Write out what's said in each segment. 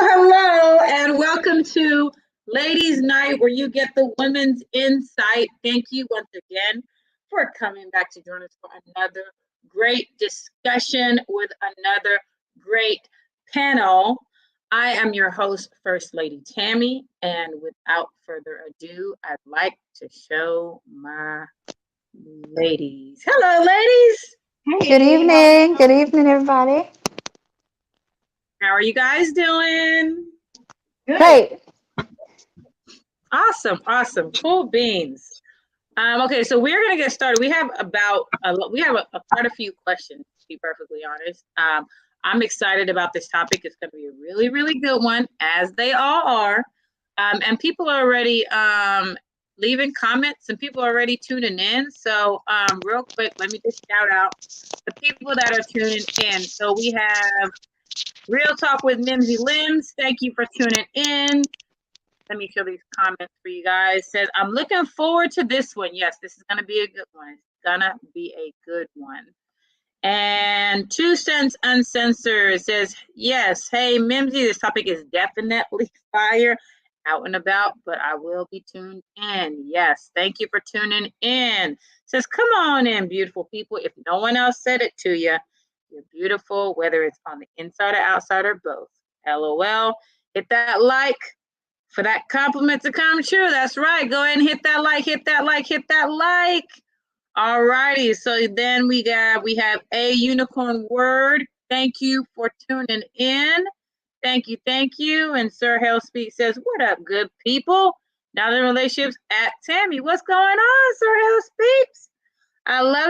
Hello, and welcome to Ladies Night, where you get the women's insight. Thank you once again for coming back to join us for another great discussion with another great panel. I am your host, First Lady Tammy, and without further ado, I'd like to show my ladies. Hello, ladies. Good evening. Good evening, everybody. How are you guys doing? Great. Awesome. Cool beans. Okay, so we're gonna get started. We have quite a few questions, to be perfectly honest. I'm excited about this topic. It's gonna be a really, really good one, as they all are. And people are already leaving comments, and people are already tuning in. So real quick, let me just shout out the people that are tuning in. So we have Real Talk with Mimsy Limbs. Thank you for tuning in. Let me show these comments for you guys. It says, I'm looking forward to this one. Yes, this is going to be a good one. It's going to be a good one. And 2 Cents Uncensored says, yes, hey, Mimsy, this topic is definitely fire, out and about, but I will be tuned in. Yes, thank you for tuning in. It says, come on in, beautiful people. If no one else said it to you, you're beautiful, whether it's on the inside or outside or both. LOL. Hit that like for that compliment to come true. That's right. Go ahead and hit that like. All righty. So then we have a unicorn word. Thank you for tuning in. Thank you. And Sir Hell Speak says, what up, good people? Now the relationships at Tammy. What's going on, Sir Hell Speaks? I love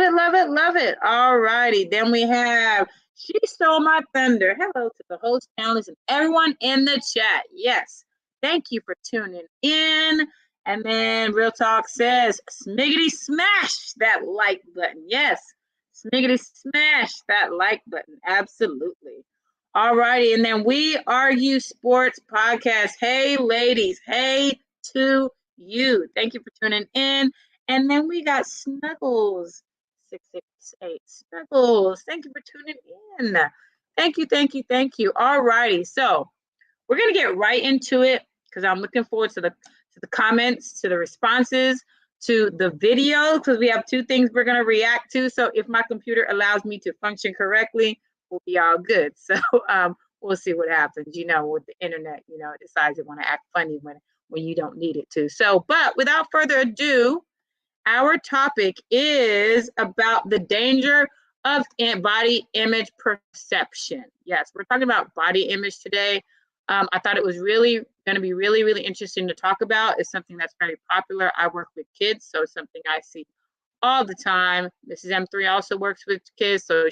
it. All righty. Then we have She Stole My Thunder. Hello to the host, panelists, and everyone in the chat. Yes. Thank you for tuning in. And then Real Talk says, smiggity smash that like button. Yes. Smiggity smash that like button. Absolutely. All righty. And then We Argue Sports Podcast. Hey, ladies. Hey to you. Thank you for tuning in. And then we got Snuggles 668. Snuggles, thank you for tuning in. Thank you. All righty, so we're gonna get right into it because I'm looking forward to the comments, to the responses, to the video, because we have 2 things we're gonna react to. So if my computer allows me to function correctly, we'll be all good. So we'll see what happens. You know, with the internet, you know, it decides it want to act funny when you don't need it to. So, but without further ado, our topic is about the danger of body image perception. Yes, we're talking about body image today. I thought it was really going to be really interesting to talk about. It's something that's very popular. I work with kids, so it's something I see all the time. Mrs. M3 also works with kids, so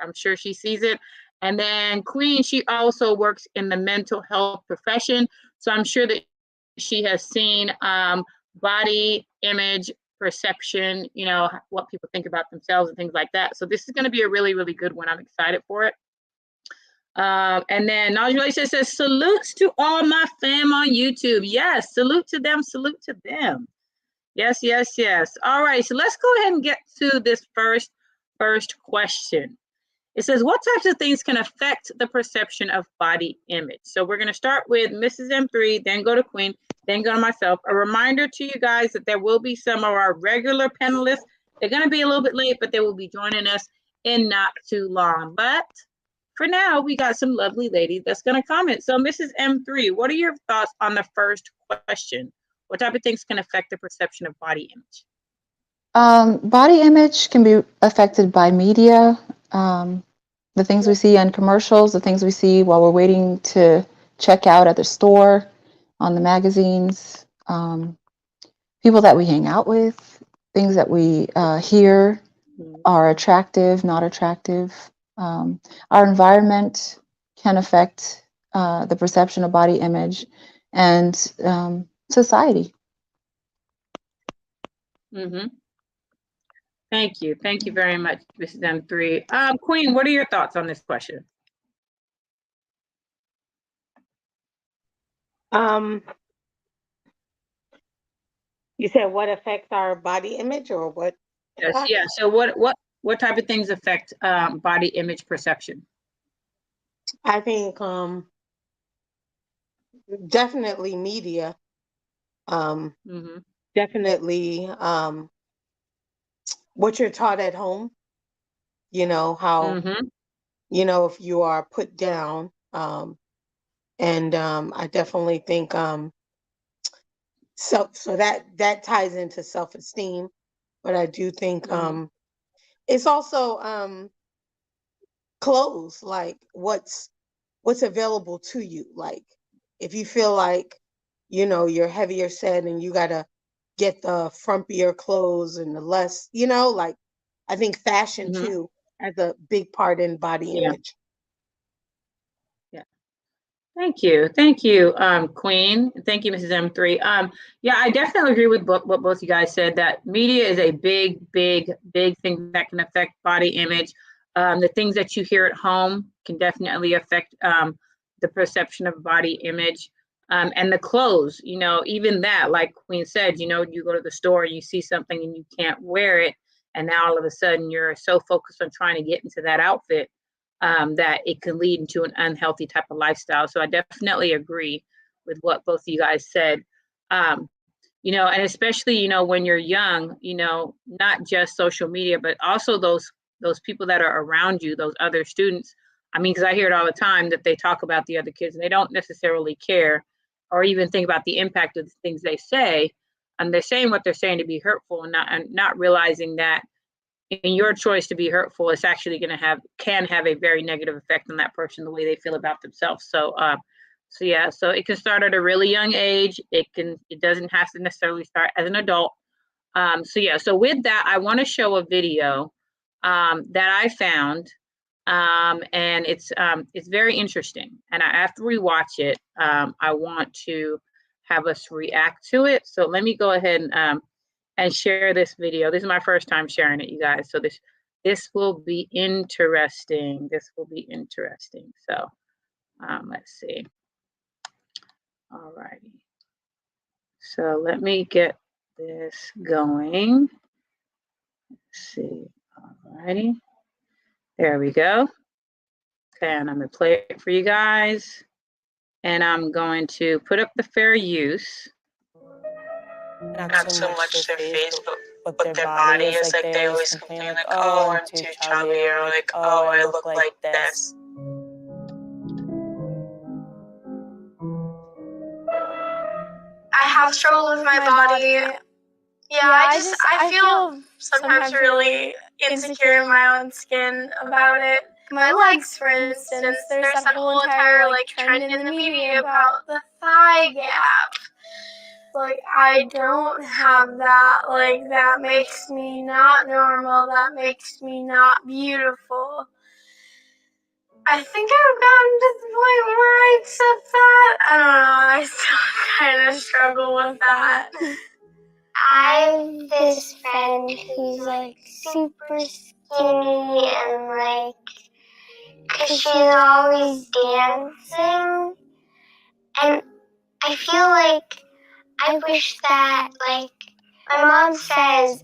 I'm sure she sees it. And then Queen, she also works in the mental health profession, so I'm sure that she has seen body image perception, you know, what people think about themselves and things like that. So this is going to be a really good one. I'm excited for it. And then Najee says, salutes to all my fam on YouTube. Yes, salute to them. Yes. All right, so let's go ahead and get to this first question. It says, what types of things can affect the perception of body image? So we're going to start with Mrs. M3, then go to Queen, then go to myself. A reminder to you guys that there will be some of our regular panelists. They're going to be a little bit late, but they will be joining us in not too long. But for now, we got some lovely lady that's going to comment. So Mrs. M3, what are your thoughts on the first question? What type of things can affect the perception of body image? Body image can be affected by media, the things we see on commercials, the things we see while we're waiting to check out at the store, on the magazines, people that we hang out with, things that we hear are attractive, not attractive. Our environment can affect the perception of body image and society. Mm-hmm. Thank you. Thank you very much, Mrs. M3. Queen, what are your thoughts on this question? You said what affects our body image or what? Yes, yeah. So what type of things affect body image perception? I think definitely media. Definitely what you're taught at home. You know how you know if you are put down. And I definitely think so that ties into self-esteem, but I do think it's also clothes, like what's available to you. Like if you feel like you're heavier set and you gotta get the frumpier clothes and the less, like I think fashion too has a big part in body image. Yeah. Thank you. Thank you, Queen. Thank you, Mrs. M3. Yeah, I definitely agree with what both you guys said, that media is a big thing that can affect body image. The things that you hear at home can definitely affect the perception of body image. And the clothes, even that, like Queen said, you go to the store and you see something and you can't wear it. And now all of a sudden you're so focused on trying to get into that outfit that it can lead into an unhealthy type of lifestyle. So I definitely agree with what both of you guys said. And especially, when you're young, not just social media, but also those people that are around you, those other students. I mean, because I hear it all the time that they talk about the other kids and they don't necessarily care or even think about the impact of the things they say. And they're saying what they're saying to be hurtful and not realizing that in your choice to be hurtful, it's actually can have a very negative effect on that person, the way they feel about themselves. So it can start at a really young age. It doesn't have to necessarily start as an adult. So with that, I want to show a video that I found, and it's very interesting. And after we watch it, I want to have us react to it. So let me go ahead and share this video. This is my first time sharing it, you guys. So this will be interesting. This will be interesting. So let's see. All righty. So let me get this going. Let's see. All righty. There we go. Okay, and I'm going to play it for you guys. And I'm going to put up the fair use. Not so much their face, but their body is like they always complain like, oh, I'm too chubby, or like, oh, I look like this. I have struggled with my body. Yeah, I feel sometimes really insecure in my own skin about it. My legs, for instance, there's that whole entire trend in the media about the thigh gap. Like, I don't have that. Like, that makes me not normal. That makes me not beautiful. I think I've gotten to the point where I accept that. I don't know. I still kind of struggle with that. I have this friend who's super skinny and cause she's always dancing. And I feel like I wish that my mom says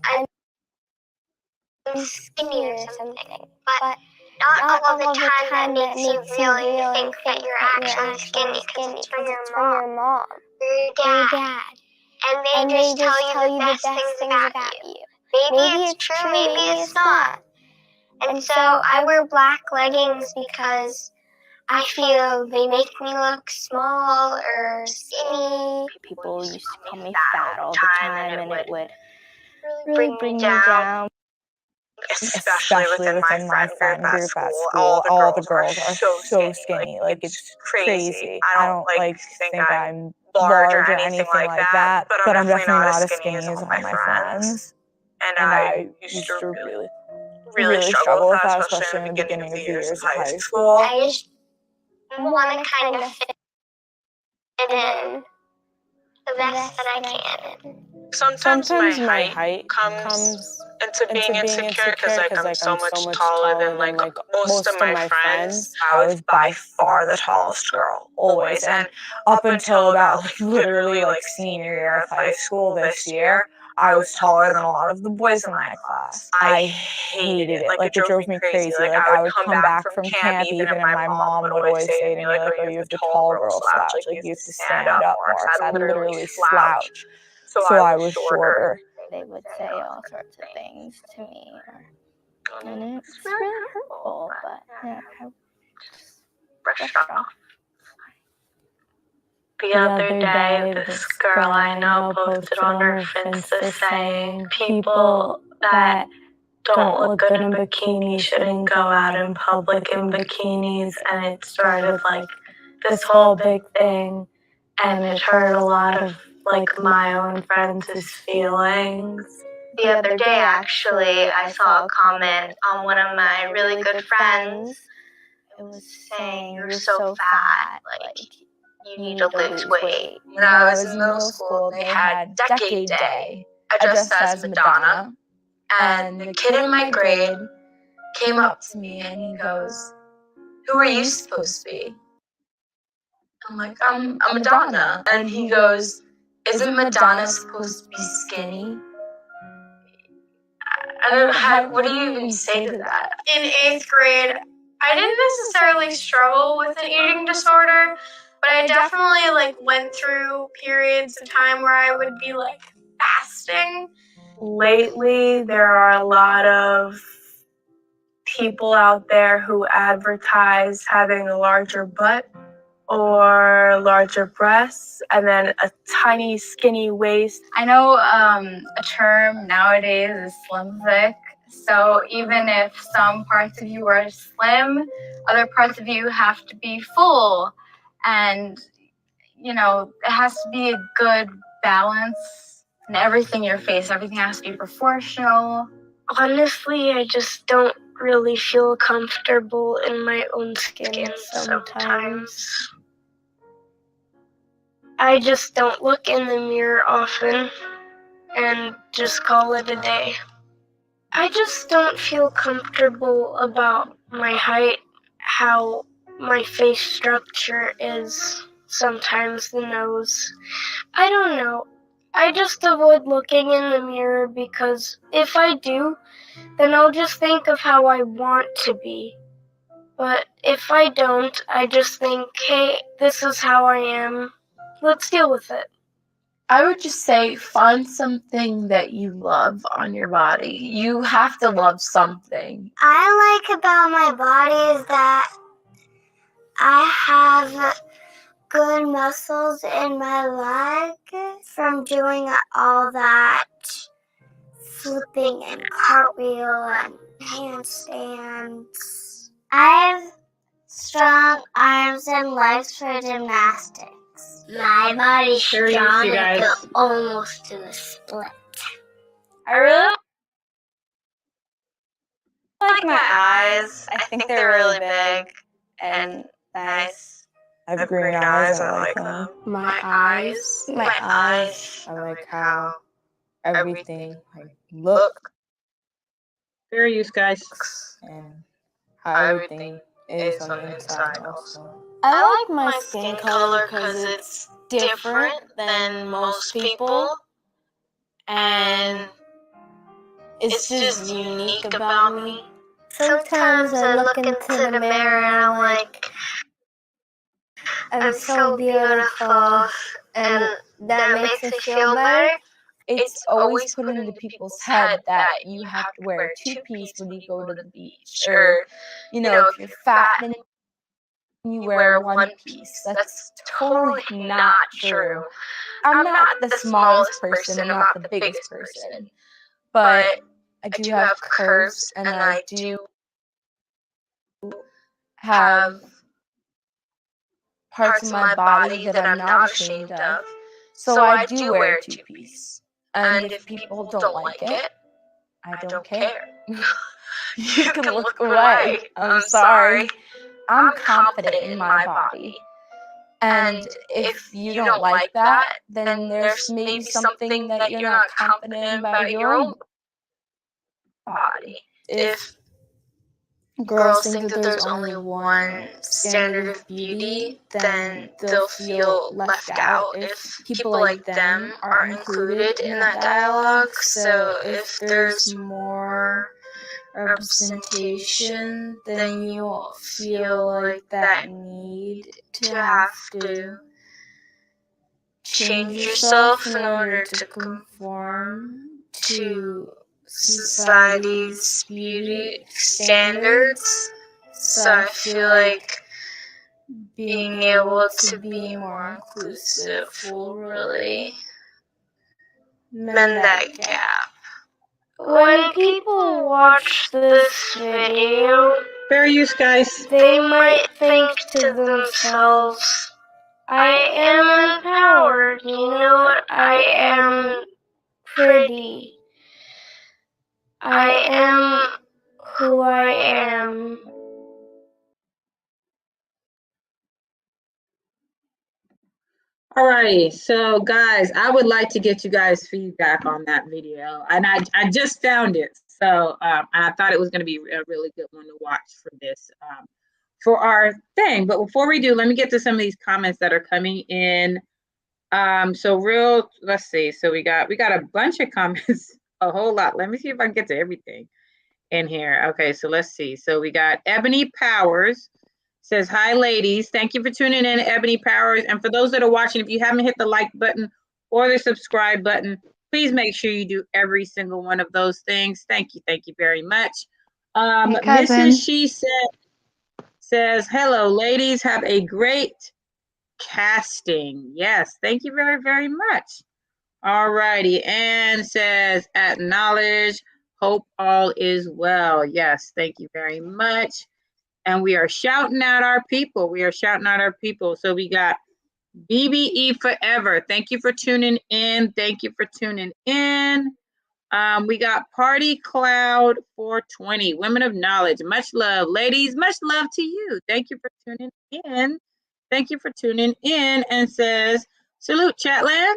I'm skinny or something, but not all the time that makes you really think that you're actually skinny because it's from your mom or your dad. And they just tell you the best things about you. Maybe it's true, maybe it's not. And And so I wear black leggings because I feel they make me look small or skinny. People used to call me fat all the time, and it would really bring me down. Especially within my friend group at school, all the girls are so skinny. Like, it's crazy. I don't like think I'm large or anything like that, but I'm definitely not as skinny as all my friends. And I used to really struggle with that, especially in the beginning of the years of high school. I just want to kind of fit in the best that I can. Sometimes my height comes into being insecure because I'm so much taller than most of my friends. I was by far the tallest girl, always. And up until about literally senior year of high school this year, I was taller than a lot of the boys in my class. I hated it. It drove me crazy. I would come back from camp even, and my mom would always say to me, oh, you have the tall girl slouch. You have to stand up more. So I'd literally slouch. So I was shorter. They would say all sorts of things to me, and it's really hurtful, but yeah, I just brushed off. The other day, this girl I know posted on her Finsta saying people that don't look good in bikinis shouldn't go out in public in bikinis, and it started this whole big thing, and it hurt a lot of my own friends' feelings. The other day, actually, I saw a comment on one of my really good friends. It was saying, "You're so fat, You need to lose weight." When I was in middle school, they had Decade Day. I dressed as Madonna, and the kid in my grade came up to me and he goes, "Who are you supposed to be?" I'm like, I'm Madonna. And he goes, "Isn't Madonna supposed to be skinny?" What do you even say to that? In 8th grade, I didn't necessarily struggle with an eating disorder, but I definitely went through periods of time where I would be fasting. Lately, there are a lot of people out there who advertise having a larger butt or larger breasts and then a tiny skinny waist. I know a term nowadays is slim thick. So even if some parts of you are slim, other parts of you have to be full. And, it has to be a good balance in everything in your face. Everything has to be proportional. Honestly, I just don't really feel comfortable in my own skin sometimes. I just don't look in the mirror often and just call it a day. I just don't feel comfortable about my height, how my face structure is, sometimes the nose. I don't know. I just avoid looking in the mirror because if I do, then I'll just think of how I want to be. But if I don't, I just think, hey, this is how I am. Let's deal with it. I would just say find something that you love on your body. You have to love something. I like about my body is that I have good muscles in my leg from doing all that flipping and cartwheel and handstands. I have strong arms and legs for gymnastics. My body's strong and can almost do a split. I really like my eyes. I think they're really big and nice. I have green eyes. I like them. My eyes. I like how everything looks Fair use, guys. and how everything is on the inside also. I like my skin color because it's different than most people, and it's just unique about me. Sometimes I look into the mirror and I'm like, I'm so beautiful, and that makes me feel better. it's always put into people's head that you have to wear a two-piece when you go to the beach, or if you're fat then you wear one piece. That's totally not true. I'm not the smallest person, I'm not the biggest person, but I do have curves, and I do have parts of my body that I'm not ashamed of. So I do wear a two-piece. And if people don't like it, I don't care. You can look away. I'm sorry. I'm confident in my body. And if you don't like that, then there's maybe something that you're not confident about your own body. If girls think that there's only one standard of beauty, then they'll feel left out if people like them are included in that dialogue. So if there's more representation, then you won't feel like that need to have to change yourself in order to conform to society's beauty standards. So I feel like being able to be more inclusive will really mend that gap. When people watch this video, Fair use, guys. they might think to themselves, I am empowered, I am pretty. I am who I am. Alrighty, so guys, I would like to get you guys feedback on that video, and I just found it, so and I thought it was going to be a really good one to watch for this for our thing. But before we do, let me get to some of these comments that are coming in. Let's see. So we got a bunch of comments, a whole lot. Let me see if I can get to everything in here. Okay, so let's see. So we got Ebony Powers. Says, hi, ladies. Thank you for tuning in, Ebony Powers. And for those that are watching, if you haven't hit the like button or the subscribe button, please make sure you do every single one of those things. Thank you. Thank you very much. Hey, cousin. Mrs. She says, hello, ladies. Have a great casting. Yes. Thank you very, very much. All righty. And says, acknowledge. Hope all is well. Yes. Thank you very much. And we are shouting out our people. So we got BBE Forever. Thank you for tuning in. We got Party Cloud 420. Women of Knowledge. Much love. Ladies, much love to you. Thank you for tuning in. And says, salute, Chatland.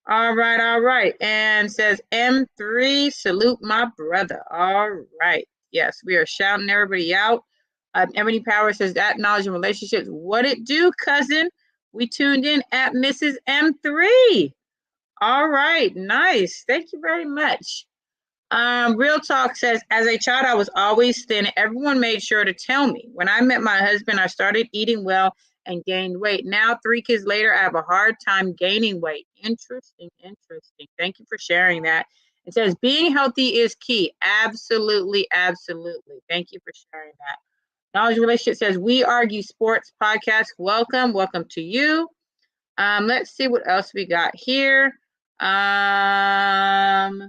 All right. And says M3, salute my brother. All right. Yes, we are shouting everybody out. Ebony Power says that knowledge and relationships. What it do, cousin? We tuned in at Mrs. M3. All right, nice. Thank you very much. Real Talk says, as a child, I was always thin. Everyone made sure to tell me. When I met my husband, I started eating well and gained weight. Now, 3 kids later, I have a hard time gaining weight. Interesting. Thank you for sharing that. It says, being healthy is key. Absolutely. Thank you for sharing that. Knowledge Relationship says, we argue sports podcast. Welcome to you. Let's see what else we got here. Much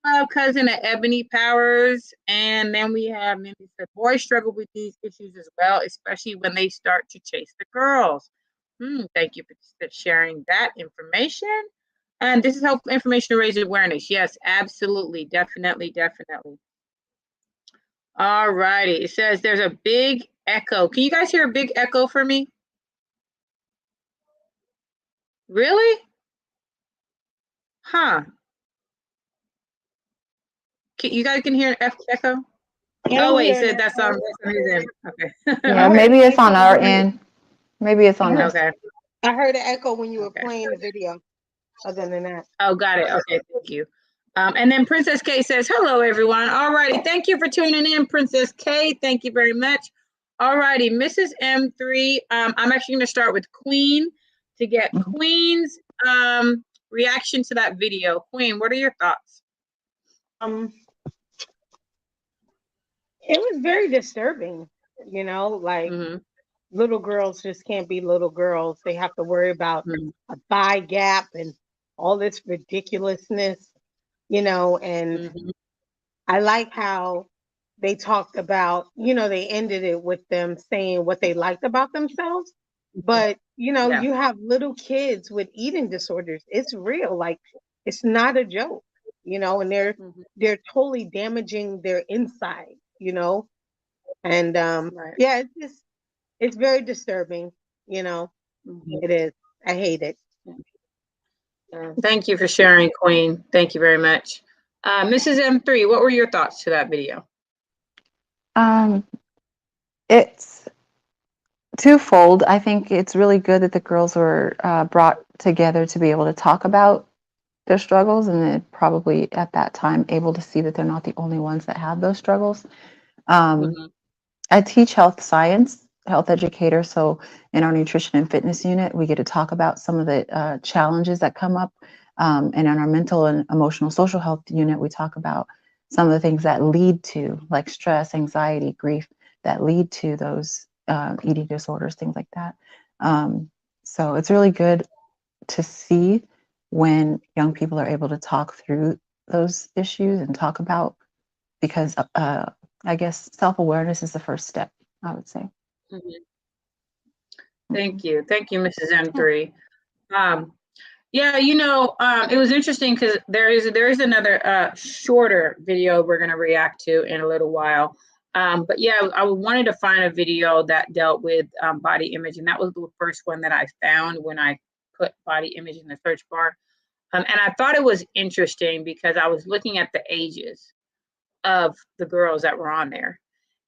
love, cousin at Ebony Powers. And then we have Mindy said, boys struggle with these issues as well, especially when they start to chase the girls. Thank you for sharing that information. And this is helpful information to raise awareness. Yes, absolutely. Definitely. All righty. It says there's a big echo. Can you guys hear a big echo for me? Really? Huh. You guys can hear an echo? Oh, wait, so that's on his end. Okay. Yeah, maybe it's on our end. Maybe it's on us. Okay. I heard an echo when you were playing the video. Other than that. Oh, got it. Okay, thank you. And then Princess K says, hello, everyone. All righty. Thank you for tuning in, Princess K. Thank you very much. All righty. Mrs. M3, I'm actually going to start with Queen to get Queen's reaction to that video. Queen, what are your thoughts? It was very disturbing, like little girls just can't be little girls. They have to worry about a thigh gap and all this ridiculousness, and I like how they talked about, they ended it with them saying what they liked about themselves. But, you have little kids with eating disorders. It's real. Like, it's not a joke, and they're totally damaging their inside, and yeah, it's very disturbing, it is. I hate it. Thank you for sharing, Queen. Thank you very much. Mrs. M3, what were your thoughts to that video? It's twofold. I think it's really good that the girls were brought together to be able to talk about their struggles, and then probably at that time able to see that they're not the only ones that have those struggles. I teach health science, health educator, so in our nutrition and fitness unit, we get to talk about some of the challenges that come up. And in our mental and emotional social health unit, we talk about some of the things that lead to, like stress, anxiety, grief, that lead to those eating disorders, things like that. So it's really good to see when young people are able to talk through those issues and talk about, because I guess self-awareness is the first step, I would say. Thank you. Thank you, Mrs. M3. Yeah, it was interesting because there is another shorter video we're going to react to in a little while. But yeah, I wanted to find a video that dealt with body image, and that was the first one that I found when I put body image in the search bar. And I thought it was interesting because I was looking at the ages of the girls that were on there.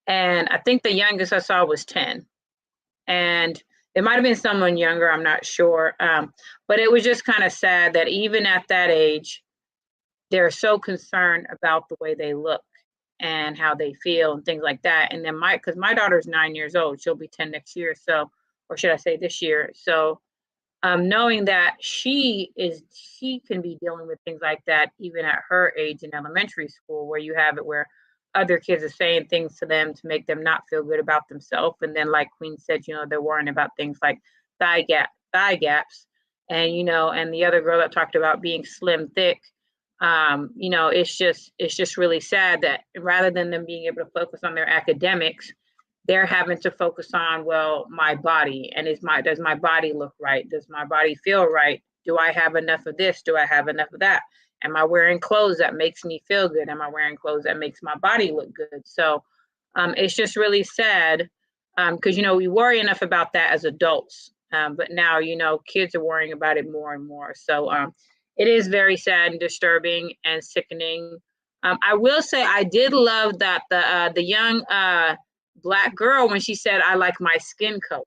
And I think the youngest I saw was 10. And it might have been someone younger, I'm not sure. But it was just kind of sad that even at that age, they're so concerned about the way they look and how they feel and things like that. And then because my daughter's 9 years old, she'll be 10 next year. So, or should I say this year? So knowing that she can be dealing with things like that even at her age in elementary school, where you have it where other kids are saying things to them to make them not feel good about themselves. And then, like Queen said, they're worrying about things like thigh gaps. And, and the other girl that talked about being slim, thick, it's just really sad that rather than them being able to focus on their academics, they're having to focus on, well, my body, and does my body look right? Does my body feel right? Do I have enough of this? Do I have enough of that? Am I wearing clothes that makes me feel good? Am I wearing clothes that makes my body look good? So it's just really sad because, we worry enough about that as adults. But now, kids are worrying about it more and more. So it is very sad and disturbing and sickening. I will say I did love that the young Black girl, when she said, I like my skin color.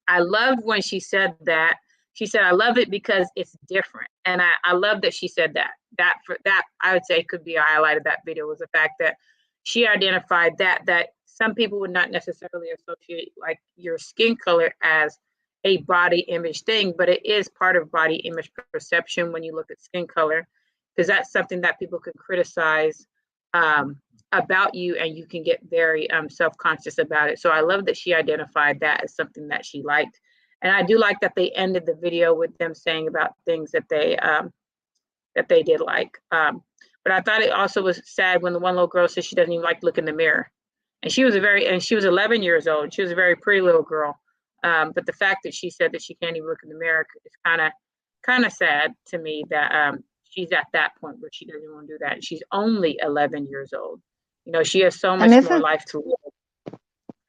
I loved when she said that. She said, I love it because it's different. And I love that she said that. That I would say could be a highlight of that video, was the fact that she identified that some people would not necessarily associate like your skin color as a body image thing, but it is part of body image perception when you look at skin color, because that's something that people can criticize about you, and you can get very self-conscious about it. So I love that she identified that as something that she liked. And I do like that they ended the video with them saying about things that they did like. But I thought it also was sad when the one little girl said she doesn't even like to look in the mirror. And she was 11 years old. She was a very pretty little girl. But the fact that she said that she can't even look in the mirror is kind of sad to me, that she's at that point where she doesn't want to do that. And she's only 11 years old. She has so much more life to live.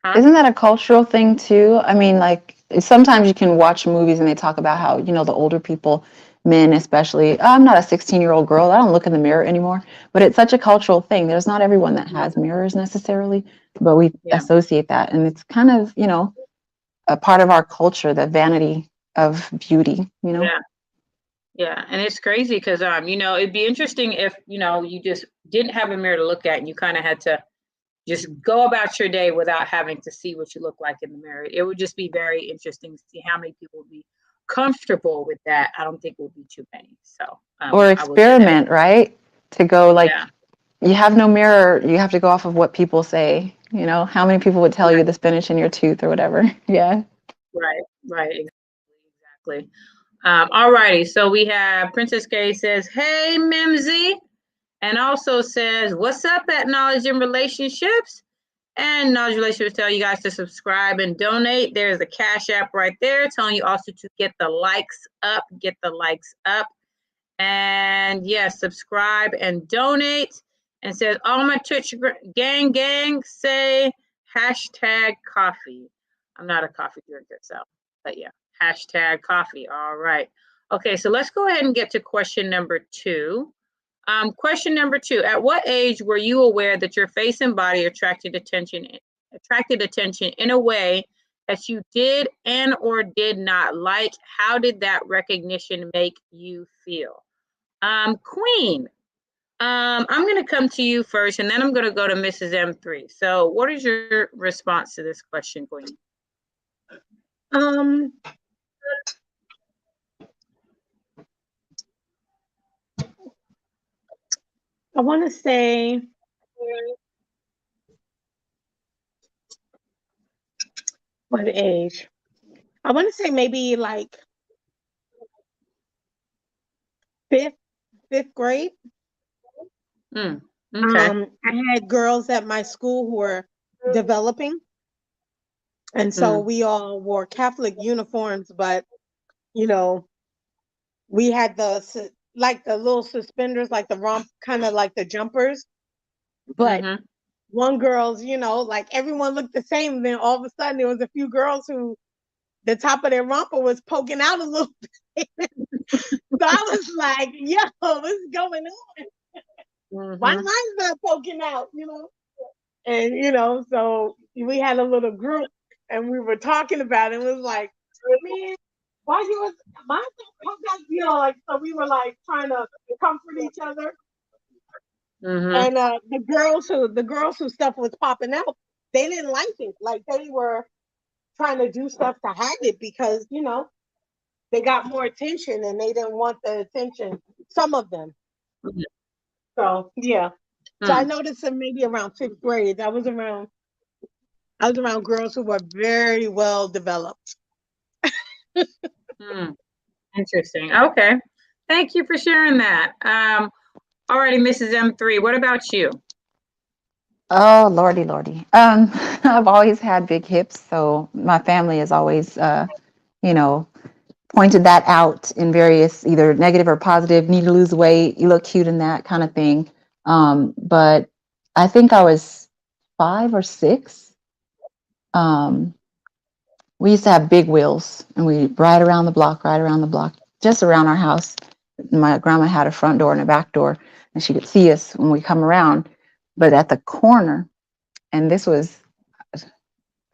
Huh? Isn't that a cultural thing too? I mean, like sometimes you can watch movies and they talk about how, the older people, men especially, I'm not a 16-year-old girl, I don't look in the mirror anymore. But it's such a cultural thing. There's not everyone that has mirrors necessarily, but we associate that. And it's kind of, a part of our culture, the vanity of beauty, Yeah, and it's crazy because it'd be interesting if you just didn't have a mirror to look at and you kind of had to just go about your day without having to see what you look like in the mirror. It would just be very interesting to see how many people would be comfortable with that, I don't think will be too many. So or experiment, right? To go like, you have no mirror. You have to go off of what people say. You know, how many people would tell you the spinach in your tooth or whatever? Yeah. Right. Exactly. All righty. So we have Princess K says, "Hey, Mimsy," and also says, "What's up at Knowledge in Relationships?" And Knowledge Relationships tell you guys to subscribe and donate. There's a Cash App right there telling you also to get the likes up. Get the likes up. And yes, subscribe and donate. And says, all my Twitch gang say #coffee. I'm not a coffee drinker, so, but yeah, #coffee. All right. Okay, so let's go ahead and get to question number 2. Question number 2, at what age were you aware that your face and body attracted attention in a way that you did and or did not like? How did that recognition make you feel? Queen, I'm going to come to you first, and then I'm going to go to Mrs. M3. So what is your response to this question, Queen? I want to say what age? I want to say maybe like fifth grade. Okay. I had girls at my school who were developing, and so we all wore Catholic uniforms, but you know, we had the little suspenders, like the romp, kind of like the jumpers. But one girl's, like everyone looked the same. Then all of a sudden, there was a few girls who the top of their romper was poking out a little bit. So I was like, "Yo, what's going on? Why mine's not poking out?" And so we had a little group, and we were talking about it. It was like, man, why you mine's not poking out? Like, so we were like trying to comfort each other. And the girls who stuff was popping out, they didn't like it. Like, they were trying to do stuff to hide it because they got more attention and they didn't want the attention. Some of them. So yeah. So I noticed them maybe around 5th grade. I was around girls who were very well developed. Interesting. Okay. Thank you for sharing that. All righty, Mrs. M3, what about you? Oh, Lordy. I've always had big hips, so my family has always, pointed that out in various, either negative or positive, need to lose weight, you look cute in that kind of thing. But I think I was 5 or 6. We used to have big wheels, and we'd ride around the block, just around our house. My grandma had a front door and a back door, and she could see us when we come around. But at the corner, and this was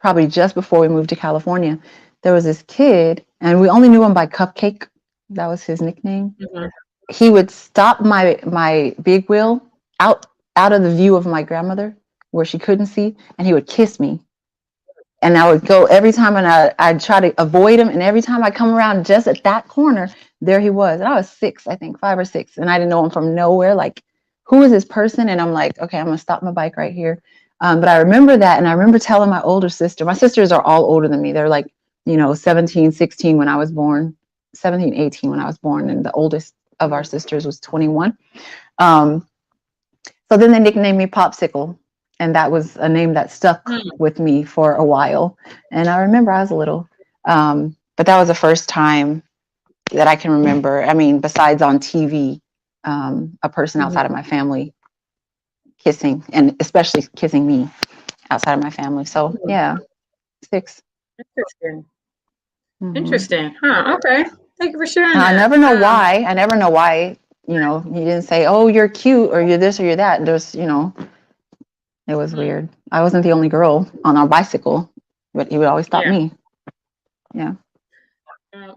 probably just before we moved to California, there was this kid, and we only knew him by Cupcake. That was his nickname. He would stop my big wheel out of the view of my grandmother where she couldn't see, and he would kiss me. And I would go every time, and I'd try to avoid him. And every time I come around just at that corner, there he was. And I was 6, I think, 5 or 6. And I didn't know him from nowhere. Like, who is this person? And I'm like, okay, I'm going to stop my bike right here. But I remember that. And I remember telling my older sister, my sisters are all older than me. They're like, 17, 16 when I was born, 17, 18 when I was born. And the oldest of our sisters was 21. So then they nicknamed me Popsicle. And that was a name that stuck with me for a while. And I remember I was little. But that was the first time that I can remember. I mean, besides on TV, a person outside of my family kissing, and especially kissing me outside of my family. So yeah, 6. Interesting. Huh. Okay. Thank you for sharing that. I never know why. He didn't say, "Oh, you're cute," or "You're this," or "You're that." There's, it was weird. I wasn't the only girl on our bicycle, but he would always stop me. Yeah.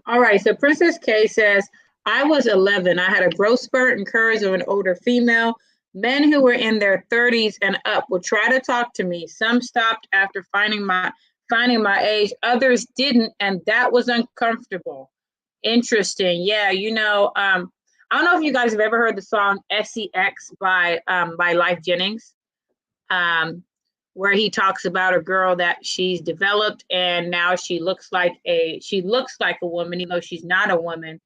All right. So Princess K says, I was 11. I had a growth spurt and courage of an older female. Men who were in their 30s and up would try to talk to me. Some stopped after finding my age. Others didn't, and that was uncomfortable. Interesting. Yeah, I don't know if you guys have ever heard the song SEX by Life Jennings, where he talks about a girl that she's developed and now she looks like a woman, even though she's not a woman.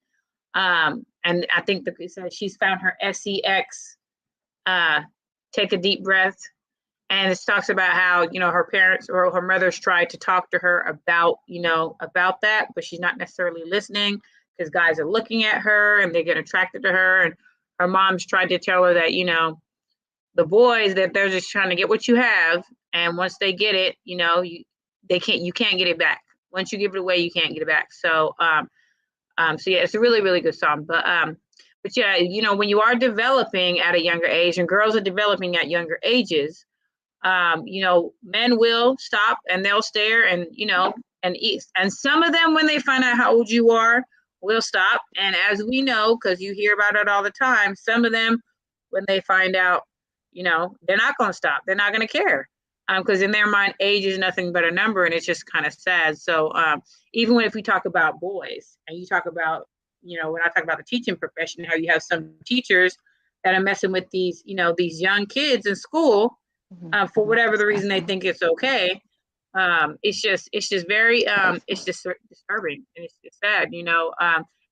And I think that it says she's found her SEX. Take a deep breath. And it talks about how, her parents or her mother's tried to talk to her about that, but she's not necessarily listening because guys are looking at her and they get attracted to her. And her mom's tried to tell her that, the boys, that they're just trying to get what you have. And once they get it, you can't get it back. Once you give it away, you can't get it back. So, so yeah, it's a really, really good song. But yeah, when you are developing at a younger age, and girls are developing at younger ages, men will stop and they'll stare and eat. And some of them, when they find out how old you are, will stop. And as we know, because you hear about it all the time, some of them, when they find out, they're not going to stop. They're not going to care. Because in their mind, age is nothing but a number, and it's just kind of sad. So even if we talk about boys, and you talk about, when I talk about the teaching profession, how you have some teachers that are messing with these, these young kids in school, for whatever the reason they think it's okay. It's just very, it's just disturbing, and it's just sad,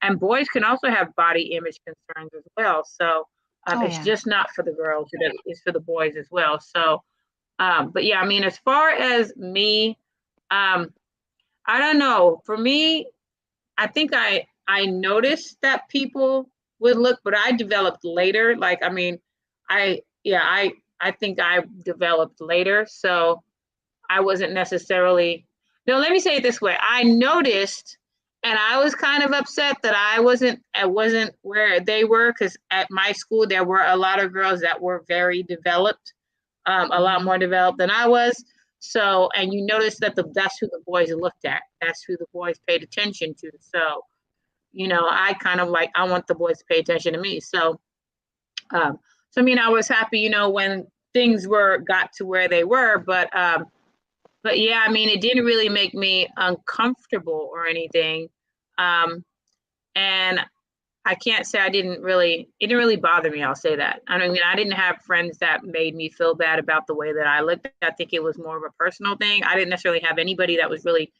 and boys can also have body image concerns as well. So it's just not for the girls, it's for the boys as well. So, but yeah, I mean, as far as me, I don't know. For me, I think I noticed that people would look, but I developed later. Like, I mean, I think I developed later. So I wasn't necessarily, no, let me say it this way. I noticed, and I was kind of upset that I wasn't where they were, because at my school, there were a lot of girls that were very developed, a lot more developed than I was. So, and you notice that that's who the boys looked at. That's who the boys paid attention to. So, I kind of I want the boys to pay attention to me. So, I mean, I was happy, when things got to where they were, but yeah, I mean, it didn't really make me uncomfortable or anything. And I can't say it didn't really bother me. I'll say that. I mean, I didn't have friends that made me feel bad about the way that I looked. I think it was more of a personal thing. I didn't necessarily have anybody that was really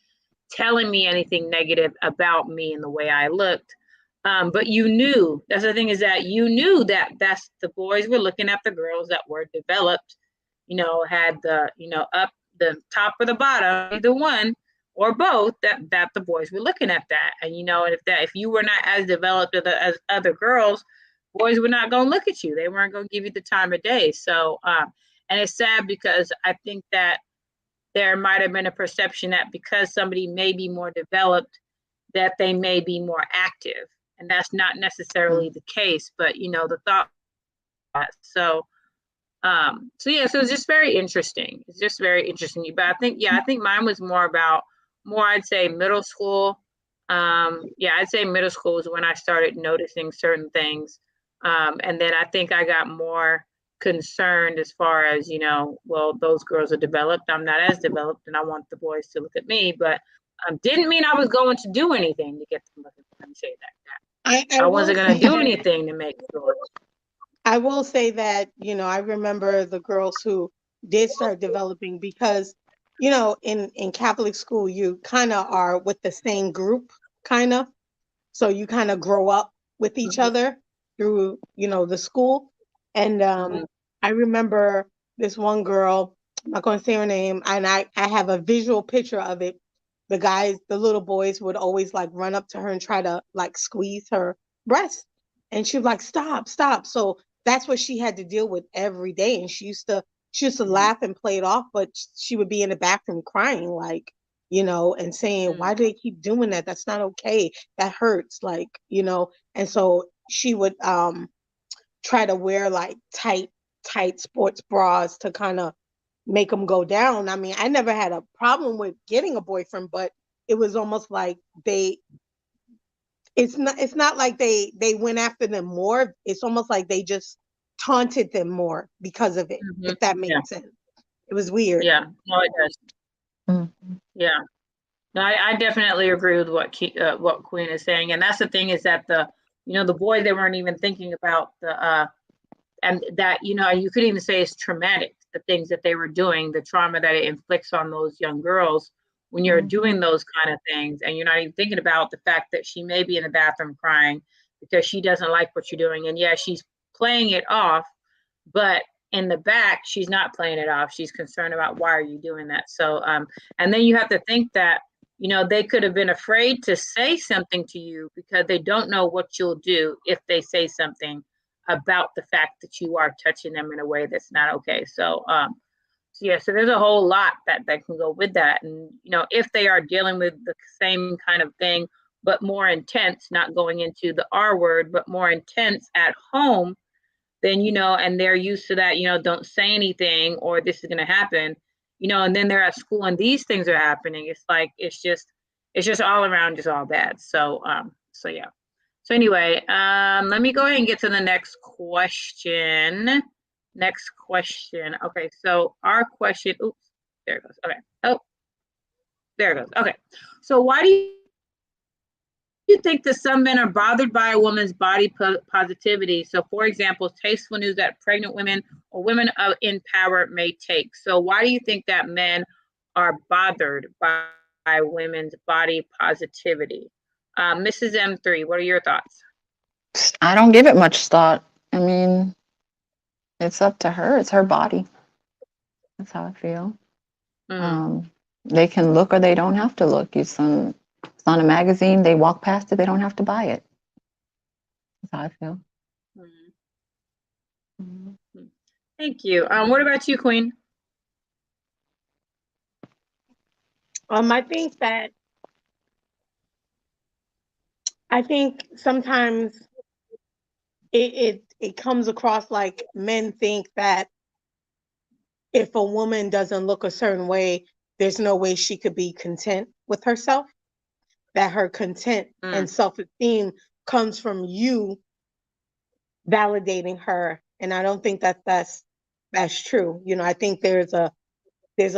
telling me anything negative about me and the way I looked. But you knew, that's the thing, is that you knew that that's the boys were looking at the girls that were developed, had the, up the top or the bottom, either one or both, that the boys were looking at that. And, if you were not as developed as other girls, boys were not going to look at you. They weren't going to give you the time of day. So, and it's sad because I think that there might have been a perception that because somebody may be more developed, that they may be more active. And that's not necessarily the case, but, the thought. So, so it's just very interesting. It's just very interesting. But I think mine was more, I'd say middle school. I'd say middle school is when I started noticing certain things. And then I think I got more concerned as far as, well, those girls are developed. I'm not as developed, and I want the boys to look at me, but didn't mean I was going to do anything to get them looking. Let me say that. I wasn't going to do anything to make sure. I will say that, I remember the girls who did start developing because, in Catholic school, you kind of are with the same group, kind of. So you kind of grow up with each other through, the school. And I remember this one girl, I'm not going to say her name, and I have a visual picture of it. The little boys would always run up to her and try to squeeze her breast. And she was stop. So that's what she had to deal with every day. And she used to laugh and play it off, but she would be in the bathroom crying, and saying, why do they keep doing that? That's not okay. That hurts. And so she would try to wear tight sports bras to kind of make them go down. I mean, I never had a problem with getting a boyfriend, but it was almost like it's not like they went after them more. It's almost like they just taunted them more because of it, if that makes sense. It was weird. Yeah, no, it does. Yeah. I definitely agree with what Queen is saying, and that's the thing is that the boys, they weren't even thinking about the and that you could even say it's traumatic, the things that they were doing, the trauma that it inflicts on those young girls when you're doing those kind of things, and you're not even thinking about the fact that she may be in the bathroom crying because she doesn't like what you're doing, and yeah, she's playing it off, but in the back she's not playing it off. She's concerned about why are you doing that. So and then you have to think that they could have been afraid to say something to you because they don't know what you'll do if they say something about the fact that you are touching them in a way that's not okay. So so there's a whole lot that can go with that. And if they are dealing with the same kind of thing but more intense, not going into the R word, but more intense at home, then and they're used to that, don't say anything or this is going to happen, and then they're at school and these things are happening. It's like it's just all around just all bad. So yeah. So anyway, let me go ahead and get to the next question. Okay, so our question, oops, there it goes. Okay. Oh, there it goes. Okay. So why do you think that some men are bothered by a woman's body positivity? So for example, tasteful news that pregnant women or women in power may take. So why do you think that men are bothered by women's body positivity? Mrs. M3, what are your thoughts? I don't give it much thought. I mean, it's up to her. It's her body. That's how I feel. They can look or they don't have to look. It's on a magazine. They walk past it. They don't have to buy it. That's how I feel. Thank you. What about you, Queen? I think sometimes it comes across like men think that if a woman doesn't look a certain way, there's no way she could be content with herself. That her content and self-esteem comes from you validating her, and I don't think that that's true. I think there's a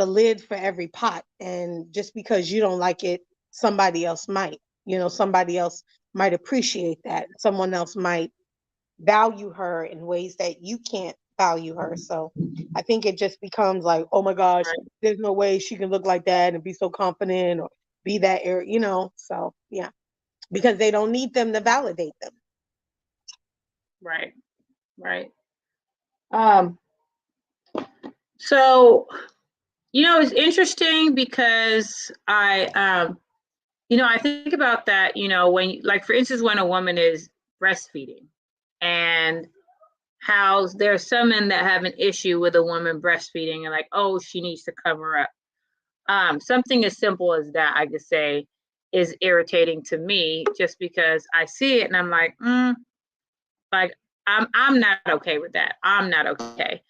lid for every pot, and just because you don't like it, somebody else might. Somebody else might appreciate that. Someone else might value her in ways that you can't value her. So I think it just becomes like, oh my gosh, there's no way she can look like that and be so confident or be that so yeah, because they don't need them to validate them. Right. So it's interesting because I think about that, when, like, for instance, when a woman is breastfeeding, and how there's some men that have an issue with a woman breastfeeding and like, oh, she needs to cover up. Something as simple as that, I could say, is irritating to me, just because I see it and I'm like, like, I'm not okay with that. I'm not okay.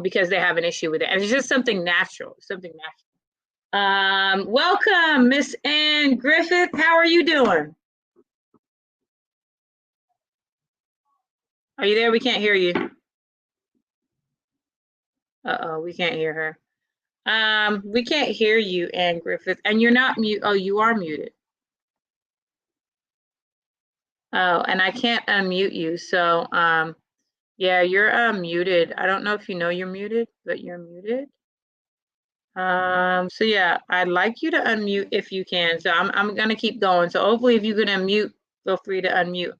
Because they have an issue with it. And it's just something natural. Welcome, Miss Ann Griffith. How are you doing? Are you there? We can't hear you. Uh-oh, we can't hear her. We can't hear you, Ann Griffith. And you're not mute. Oh, you are muted. Oh, and I can't unmute you. So, yeah, you're muted. I don't know if you know you're muted, but you're muted. So yeah, I'd like you to unmute if you can. So I'm gonna keep going. So hopefully if you can unmute, feel free to unmute.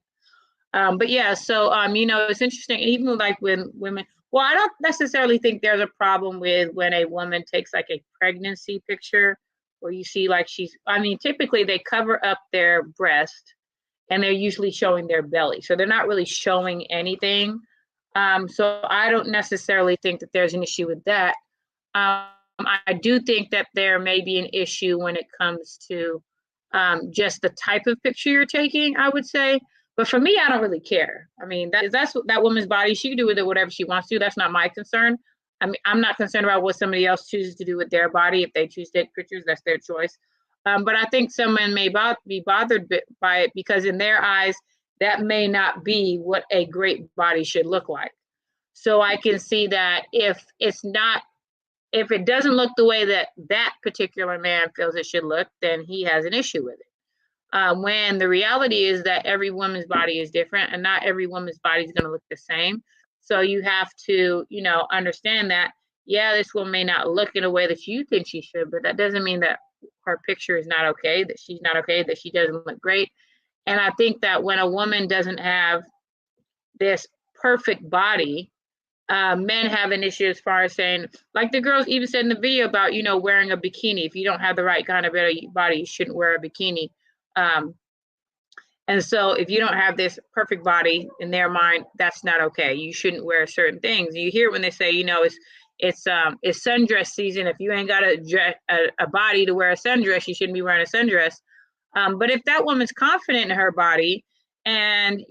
But yeah, so it's interesting, even like when women, well, I don't necessarily think there's a problem with when a woman takes like a pregnancy picture where you see like typically they cover up their breast and they're usually showing their belly. So they're not really showing anything. So I don't necessarily think that there's an issue with that. I do think that there may be an issue when it comes to just the type of picture you're taking, I would say. But for me, I don't really care. I mean, that's that woman's body. She can do with it whatever she wants to. That's not my concern. I mean, I'm not concerned about what somebody else chooses to do with their body. If they choose to take pictures, that's their choice. But I think someone may be bothered by it because in their eyes, that may not be what a great body should look like. So I can see that if it's not if it doesn't look the way that that particular man feels it should look, then he has an issue with it. When the reality is that every woman's body is different and not every woman's body is going to look the same. So you have to, understand that, yeah, this woman may not look in a way that you think she should, but that doesn't mean that her picture is not okay, that she's not okay, that she doesn't look great. And I think that when a woman doesn't have this perfect body, men have an issue as far as saying, like the girls even said in the video about, wearing a bikini. If you don't have the right kind of body, you shouldn't wear a bikini. And so if you don't have this perfect body in their mind, that's not okay. You shouldn't wear certain things. You hear when they say, it's sundress season. If you ain't got a body to wear a sundress, you shouldn't be wearing a sundress. But if that woman's confident in her body and,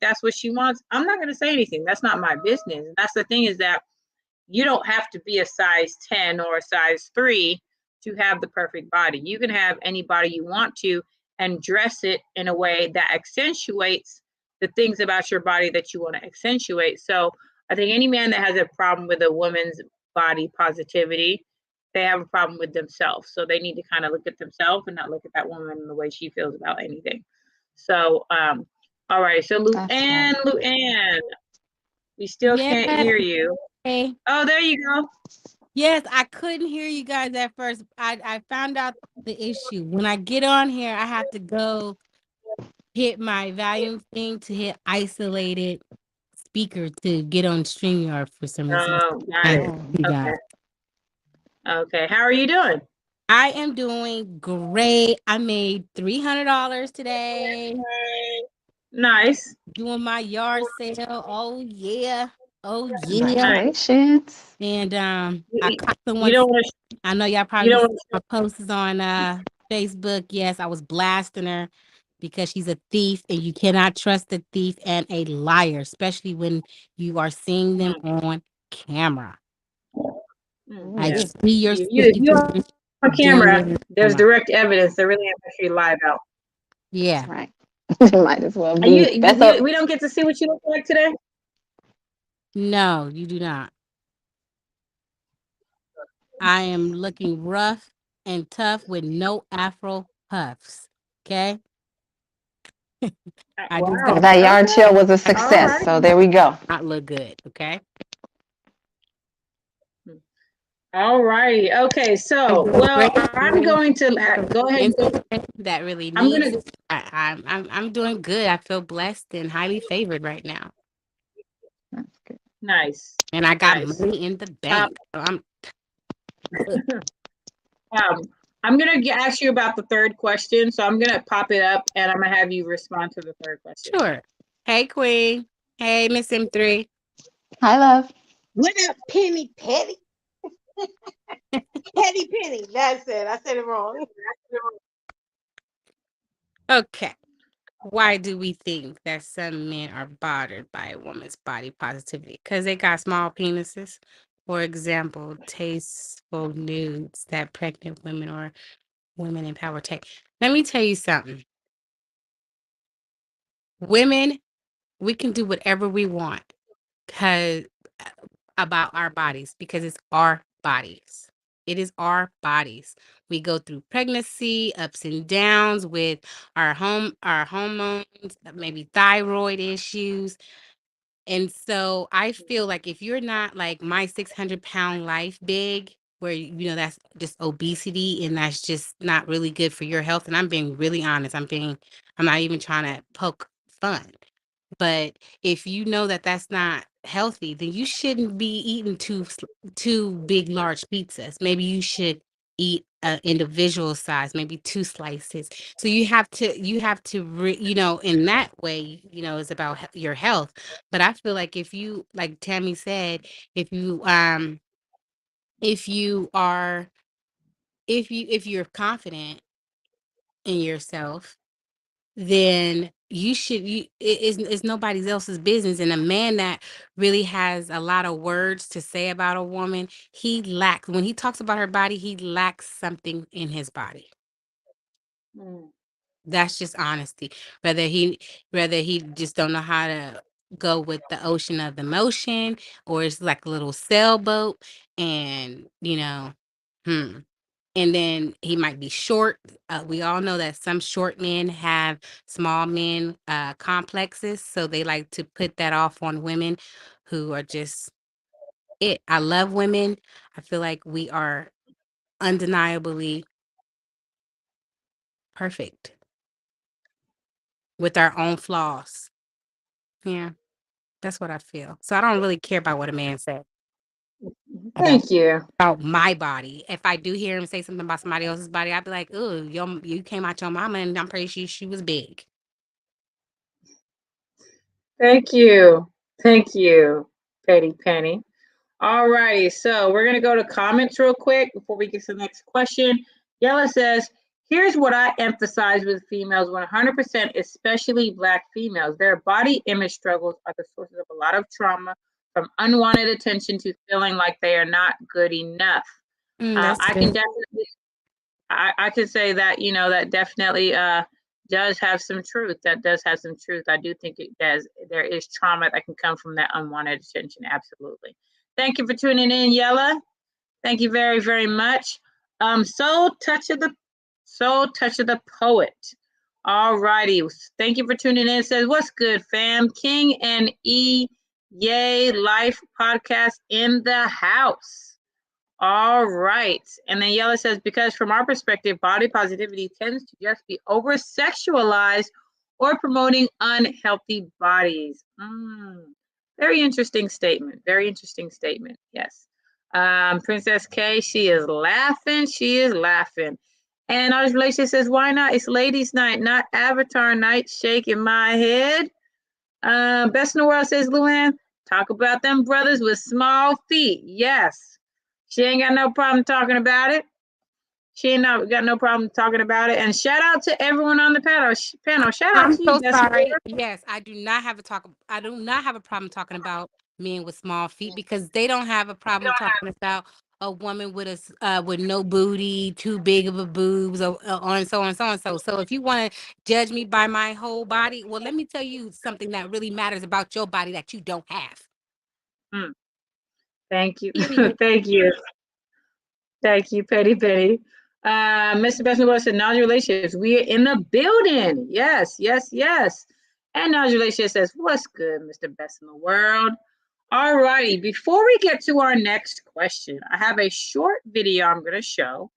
that's what she wants, I'm not going to say anything. That's not my business. And that's the thing, is that you don't have to be a size 10 or a size 3 to have the perfect body. You can have any body you want to and dress it in a way that accentuates the things about your body that you want to accentuate. So I think any man that has a problem with a woman's body positivity, they have a problem with themselves. So they need to kind of look at themselves and not look at that woman in the way she feels about anything. So, all right. So Luann, we still can't hear you. Hey. Oh, there you go. Yes, I couldn't hear you guys at first. I found out the issue. When I get on here, I have to go hit my volume thing to hit isolated speaker to get on StreamYard for some reason. Oh, got it. Okay. Okay. How are you doing? I am doing great. I made $300 today. Nice. Doing my yard sale. Oh yeah. Oh yeah. Congratulations. And I caught someone. I know y'all probably my posts on Facebook. Yes, I was blasting her because she's a thief, and you cannot trust a thief and a liar, especially when you are seeing them on camera. I see your you on camera. There's direct evidence. There really ain't much you lie about. Yeah, that's right. Might as well be. We don't get to see what you look like today? No, you do not. I am looking rough and tough with no afro puffs. Okay. Wow. That yard sale was a success. Right. So there we go. Not look good. Okay. All righty. Okay. So, I'm going to go ahead. That really needs. I'm doing good. I feel blessed and highly favored right now. That's good. Nice. And I got money in the bank. I'm going to ask you about the third question. So I'm going to pop it up and I'm going to have you respond to the third question. Sure. Hey, Queen. Hey, Miss M3. Hi, love. What up, Penny Petty? Petty Penny. That's it. I said it wrong. Okay. Why do we think that some men are bothered by a woman's body positivity? Because they got small penises. For example, tasteful nudes that pregnant women or women in power take. Let me tell you something. Women, we can do whatever we want about our bodies because it's our bodies. It is our bodies. We go through pregnancy, ups and downs with our hormones, maybe thyroid issues. And so I feel like if you're not like my 600-pound life big, where, that's just obesity and that's just not really good for your health. And I'm being really honest. I'm not even trying to poke fun. But if you know that that's not healthy, then you shouldn't be eating two big, large pizzas. Maybe you should eat an individual size, maybe 2 slices. So you have to, in that way, it's about your health. But I feel like if you, like Tammy said, if you're confident in yourself, then it's nobody else's business. And a man that really has a lot of words to say about a woman, when he talks about her body, he lacks something in his body. That's just honesty. Whether he just don't know how to go with the ocean of the motion, or it's like a little sailboat, and and then he might be short. We all know that some short men have small men complexes, so they like to put that off on women who are just it. I love women. I feel like we are undeniably perfect with our own flaws. Yeah, that's what I feel. So I don't really care about what a man said about Thank you. my body. If I do hear him say something about somebody else's body, I'd be like, "Oh, you came out your mama, and I'm pretty sure she was big." Thank you. Thank you, Petty Penny. All righty. So we're going to go to comments real quick before we get to the next question. Yella says, here's what I emphasize with females 100%, especially Black females. Their body image struggles are the sources of a lot of trauma, from unwanted attention to feeling like they are not good enough. I can definitely, I can say that, that definitely does have some truth. That does have some truth. I do think it does. There is trauma that can come from that unwanted attention. Absolutely. Thank you for tuning in, Yella. Thank you very, very much. Soul Touch of the Poet. All righty. Thank you for tuning in. It says, what's good, fam? King and E, Yay Life podcast in the house. All right. And then Yella says, because from our perspective, body positivity tends to just be over sexualized or promoting unhealthy bodies. Very interesting statement. Very interesting statement. Yes. Princess K, she is laughing. She is laughing. And our relationship says, why not? It's ladies' night, not avatar night. Shaking my head. Best in the world says, Luann, talk about them brothers with small feet. Yes. She ain't got no problem talking about it. She ain't got no problem talking about it. And shout out to everyone on the panel. Shout out I'm to you, so Best. sorry. Yes, I do not have a problem talking about men with small feet, because they don't have a problem talking about a woman with with no booty, too big of a boobs, or and so on and so on. So if you want to judge me by my whole body, well, let me tell you something that really matters about your body that you don't have. Thank you. Period. Thank you. Thank you, Petty Petty. Mr. Besson said, knowledge relationships. We are in the building. Yes, yes, yes. And knowledge relationship says, what's good, Mr. Best in the World? All righty. Before we get to our next question, I have a short video I'm going to show,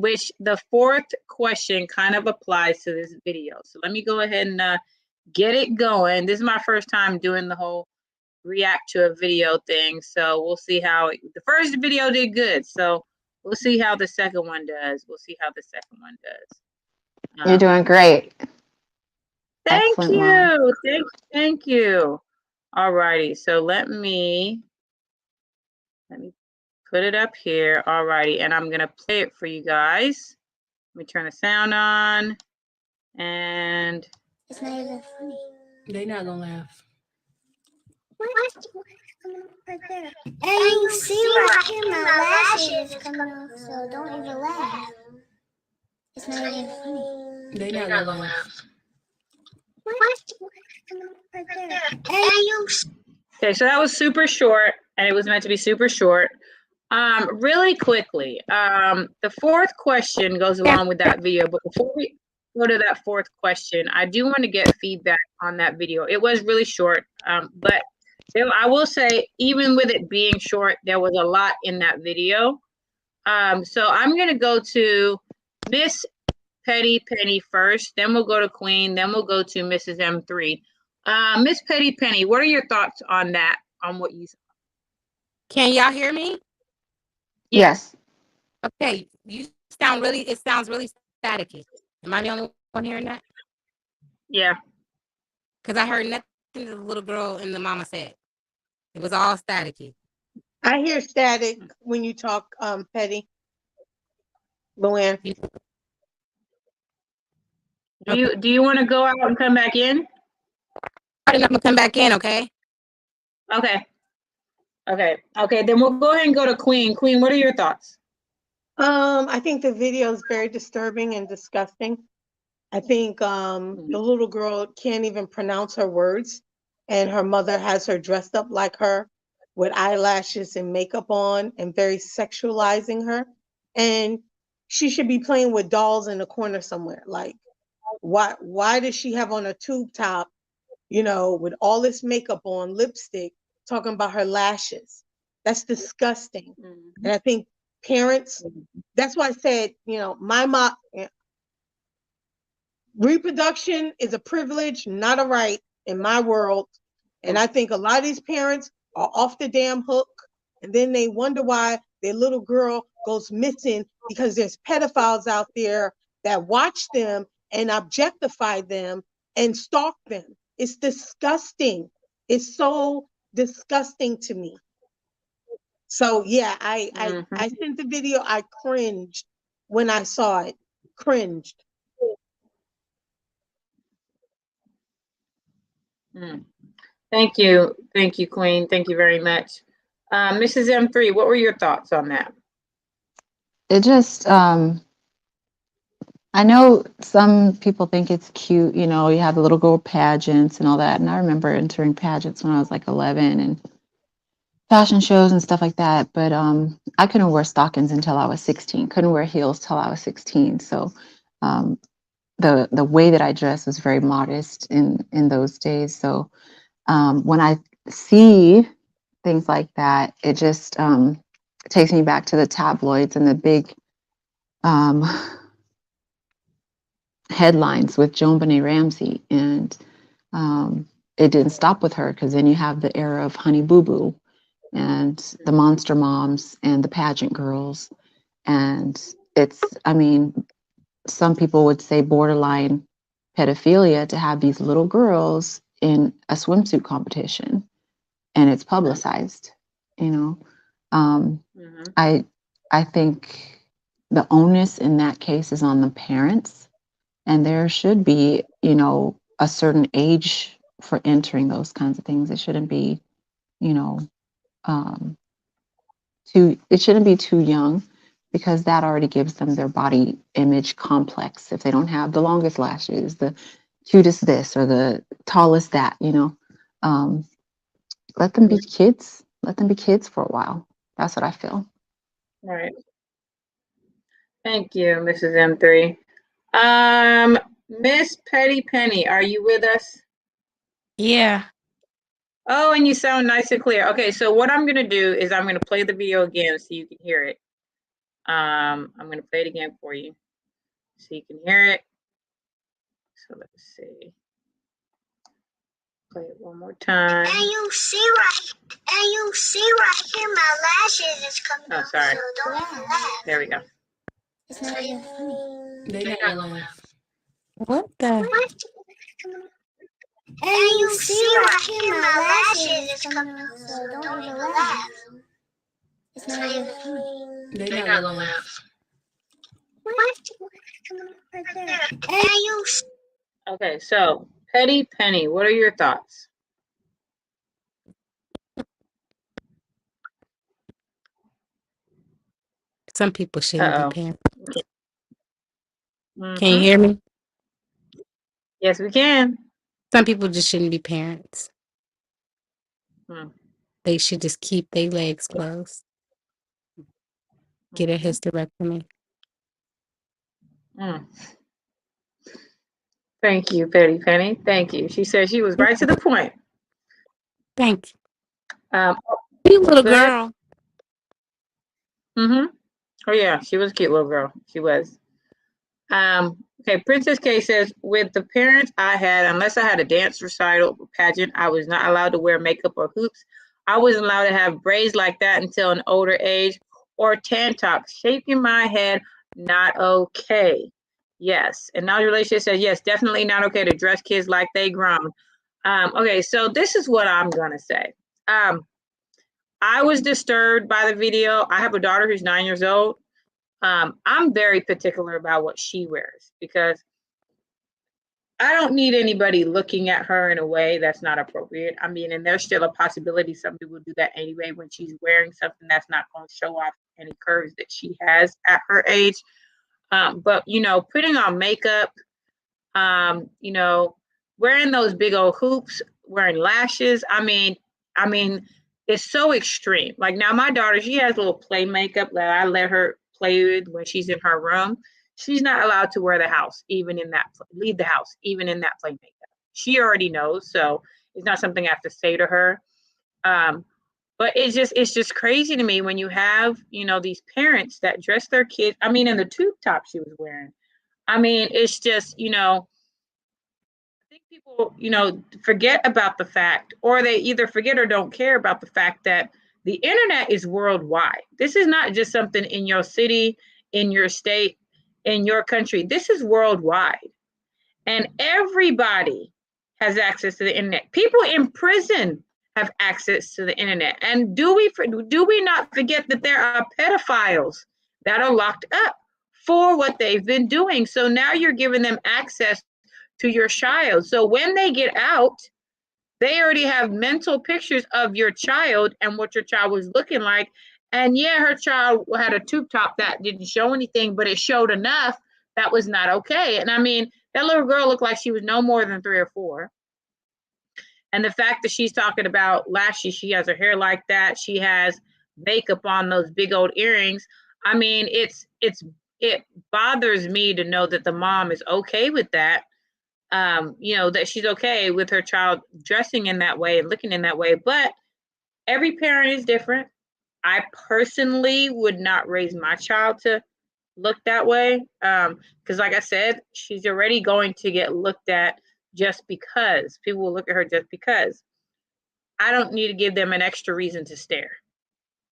which the fourth question kind of applies to this video. So let me go ahead and get it going. This is my first time doing the whole react to a video thing, so we'll see how the first video did good, so we'll see how the second one does. You're doing great. Thank Excellent, you. Luann. Thank you. All righty, so let me put it up here. All righty, and I'm gonna play it for you guys. Let me turn the sound on, and it's not even funny. They're not gonna laugh. Right there. And you see right here my lashes coming off, so don't even laugh. It's not even funny. They're not gonna laugh. Right there. And you. okay, so that was super short, and it was meant to be super short. Really quickly, the fourth question goes along with that video, but before we go to that fourth question, I do want to get feedback on that video. It was really short, but I will say, even with it being short, there was a lot in that video. So I'm going to go to Miss Petty Penny first, then we'll go to Queen, then we'll go to Mrs. M3. Miss Petty Penny, what are your thoughts on that, on what you saw? Can y'all hear me? Yes. Okay, it sounds really staticky. Am I the only one hearing that? Yeah. Because I heard nothing the little girl and the mama said. It was all staticky. I hear static when you talk, Petty. Luann. Do you want to go out and come back in? I'm gonna come back in, okay? Okay. Then we'll go ahead and go to Queen. Queen, what are your thoughts? I think the video is very disturbing and disgusting. I think the little girl can't even pronounce her words, and her mother has her dressed up like her with eyelashes and makeup on and very sexualizing her. And she should be playing with dolls in the corner somewhere. Like, why does she have on a tube top, you know, with all this makeup on, lipstick, talking about her lashes? That's disgusting. Mhm. And I think parents, that's why I said, you know, my mom, reproduction is a privilege, not a right in my world. And I think a lot of these parents are off the damn hook. And then they wonder why their little girl goes missing because there's pedophiles out there that watch them and objectify them and stalk them. It's disgusting. It's so disgusting to me. So yeah, I sent the video. I cringed when I saw it. Cringed. Thank you, Queen. Thank you very much. Mrs. M3, what were your thoughts on that? It just, I know some people think it's cute, you know, you have the little girl pageants and all that. And I remember entering pageants when I was like 11 and fashion shows and stuff like that. But I couldn't wear stockings until I was 16, couldn't wear heels till I was 16. So the way that I dressed was very modest in those days. So when I see things like that, it just takes me back to the tabloids and the big headlines with Joan Benet Ramsey. And it didn't stop with her, because then you have the era of Honey Boo Boo and the Monster Moms and the pageant girls. And it's, I mean, some people would say borderline pedophilia to have these little girls in a swimsuit competition, and it's publicized, you know. I think the onus in that case is on the parents, and there should be, you know, a certain age for entering those kinds of things. It shouldn't be, you know, it shouldn't be too young, because that already gives them their body image complex. If they don't have the longest lashes, the cutest this, or the tallest that, you know, let them be kids. Let them be kids for a while. That's what I feel. Right. Thank you, Mrs. M3. Miss Petty Penny, are you with us? Yeah. Oh, and you sound nice and clear. Okay, so what I'm gonna do is I'm gonna play the video again so you can hear it. I'm gonna play it again for you so you can hear it. So let's see. Play it one more time. And you see right here, my lashes is coming Oh, out. sorry. So don't even laugh. There we go. It's not even funny. They're not gonna laugh. What the? And you see right here, my lashes is coming out. So don't even laugh. It's not even funny. They're not gonna laugh. And you. Okay, so Petty Penny, what are your thoughts? Some people shouldn't be parents. Can you Mhm. hear me? Yes, we can. Some people just shouldn't be parents. Mm. They should just keep their legs closed. Get a hysterectomy. Thank you, Petty Penny. Thank you. She said she was right to the point. Thank you. Cute little go ahead. girl. Oh yeah, she was a cute little girl. She was. Okay, Princess K says, with the parents I had, unless I had a dance recital or pageant, I was not allowed to wear makeup or hoops. I wasn't allowed to have braids like that until an older age, or tan tops. Shaping my head, not okay. Yes. And now relationship says, yes, definitely not okay to dress kids like they grown. Okay, so this is what I'm gonna say. I was disturbed by the video. I have a daughter who's 9 years old. I'm very particular about what she wears, because I don't need anybody looking at her in a way that's not appropriate. I mean, and there's still a possibility somebody will do that anyway when she's wearing something that's not going to show off any curves that she has at her age. But, you know, putting on makeup, you know, wearing those big old hoops wearing lashes. I mean, it's so extreme. Like now my daughter, she has a little play makeup that I let her play with when she's in her room. She's not allowed to wear the house, leave the house, even in that play makeup. She already knows, so it's not something I have to say to her. But it's just crazy to me when you have, these parents that dress their kids. I mean, in the tube top she was wearing. I mean, it's just, I think people, forget about the fact, or they either forget or don't care about the fact that the internet is worldwide. This is not just something in your city, in your state, in your country. This is worldwide. And everybody has access to the internet. People in prison have access to the internet. And do we not forget that there are pedophiles that are locked up for what they've been doing? So now you're giving them access to your child. So when they get out, they already have mental pictures of your child and what your child was looking like. And yeah, her child had a tube top that didn't show anything, but it showed enough that was not okay. And I mean, that little girl looked like she was no more than 3 or 4. And the fact that she's talking about lashes, she has her hair like that. She has makeup on, those big old earrings. I mean, it bothers me to know that the mom is okay with that. That she's okay with her child dressing in that way and looking in that way. But every parent is different. I personally would not raise my child to look that way. Because like I said, she's already going to get looked at just because. People will look at her just because. I don't need to give them an extra reason to stare.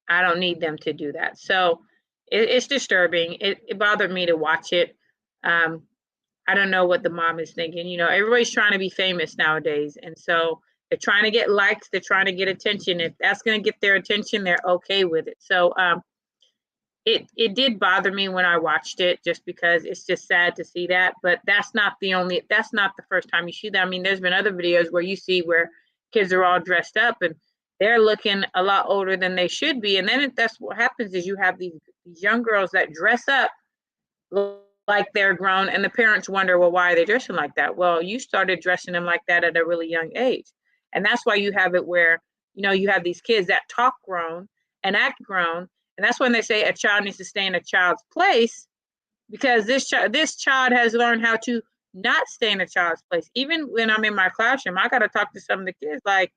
I don't need them to do that. So it's disturbing. It bothered me to watch it. I don't know what the mom is thinking. Everybody's trying to be famous nowadays. And so they're trying to get likes. They're trying to get attention. If that's going to get their attention, they're okay with it. So it did bother me when I watched it, just because it's just sad to see that. But that's not the first time you see that. I mean, there's been other videos where you see where kids are all dressed up and they're looking a lot older than they should be. And then that's what happens is you have these young girls that dress up like they're grown, and the parents wonder, well, why are they dressing like that? Well, you started dressing them like that at a really young age. And that's why you have it where, you have these kids that talk grown and act grown. And that's when they say a child needs to stay in a child's place, because this child has learned how to not stay in a child's place. Even when I'm in my classroom, I got to talk to some of the kids like,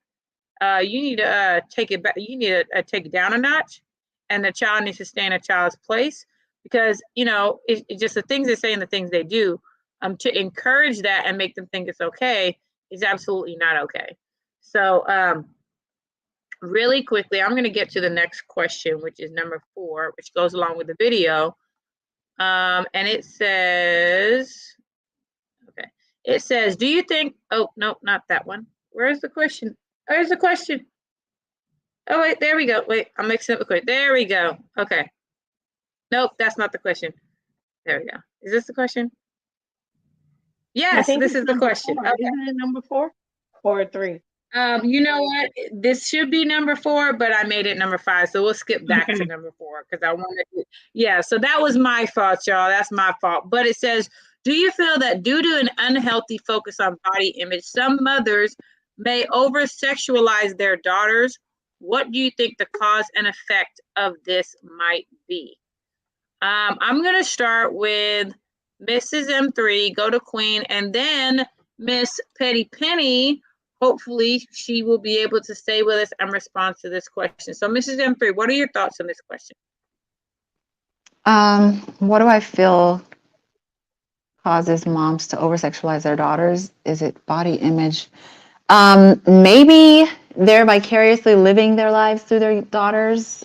you need to take it back. You need to take it down a notch, and the child needs to stay in a child's place. Because it's just the things they say and the things they do, to encourage that and make them think it's okay is absolutely not okay. So really quickly, I'm going to get to the next question, which is number 4, which goes along with the video. And it says, do you think, oh no, not that one. Where's the question? Oh wait, there we go. Wait, I'm mixing up the question. There we go. Okay. Nope, that's not the question. There we go. Is this the question? Yes, this is the question. Okay. Isn't it number 4 or 3? You know what? This should be number 4, but I made it number 5, so we'll skip back to number 4 because I wanted to. Yeah, so that was my fault, y'all. That's my fault. But it says, do you feel that due to an unhealthy focus on body image, some mothers may over-sexualize their daughters? What do you think the cause and effect of this might be? I'm going to start with Mrs. M3, go to Queen, and then Miss Petty Penny. Hopefully, she will be able to stay with us and respond to this question. So, Mrs. M3, what are your thoughts on this question? What do I feel causes moms to over-sexualize their daughters? Is it body image? Maybe they're vicariously living their lives through their daughters.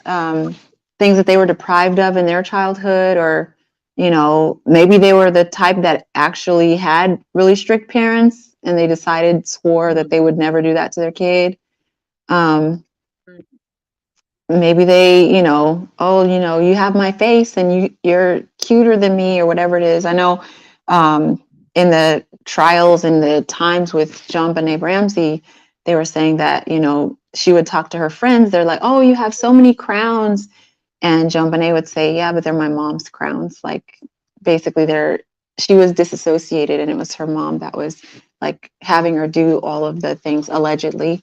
Things that they were deprived of in their childhood, or, maybe they were the type that actually had really strict parents and they swore that they would never do that to their kid. Maybe they, you have my face and you're cuter than me, or whatever it is. I know in the trials and the times with JonBenet Ramsey, they were saying that, she would talk to her friends. They're like, oh, you have so many crowns. And JonBenet would say, yeah, but they're my mom's crowns. Like, basically she was disassociated, and it was her mom that was like having her do all of the things allegedly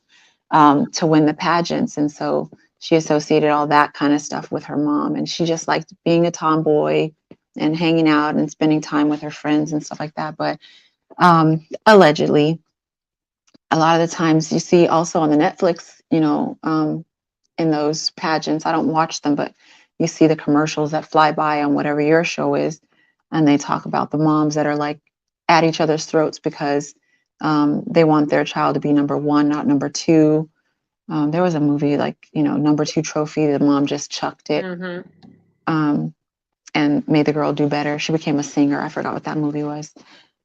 to win the pageants. And so she associated all that kind of stuff with her mom. And she just liked being a tomboy and hanging out and spending time with her friends and stuff like that. But allegedly, a lot of the times you see also on the Netflix, in those pageants, I don't watch them, but you see the commercials that fly by on whatever your show is. And they talk about the moms that are like at each other's throats because they want their child to be number one, not number two. There was a movie like, number two trophy, the mom just chucked it and made the girl do better. She became a singer. I forgot what that movie was.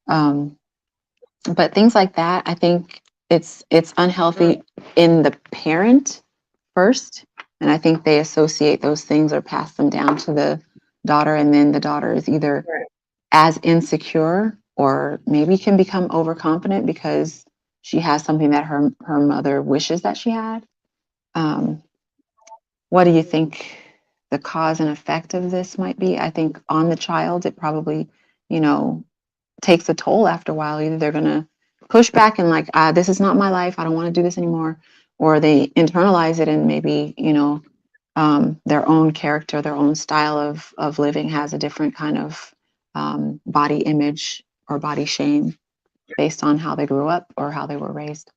But things like that, I think it's unhealthy in the parent first. And I think they associate those things or pass them down to the daughter. And then the daughter is either as insecure or maybe can become overconfident because she has something that her mother wishes that she had. What do you think the cause and effect of this might be? I think on the child, it probably, takes a toll after a while. Either they're going to push back and like, this is not my life. I don't want to do this anymore. Or they internalize it and maybe, their own character, their own style of living has a different kind of body image or body shame based on how they grew up or how they were raised.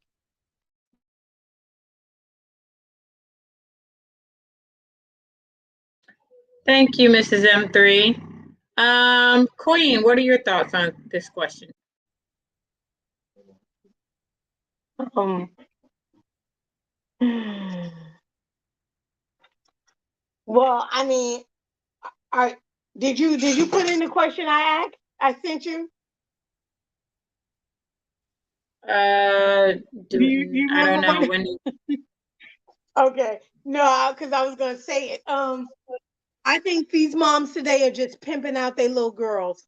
Thank you, Mrs. M3. Queen, what are your thoughts on this question? Well, I mean, did you put in the question I asked? I sent you. I don't know when. Okay, no, because I was gonna say it. I think these moms today are just pimping out their little girls.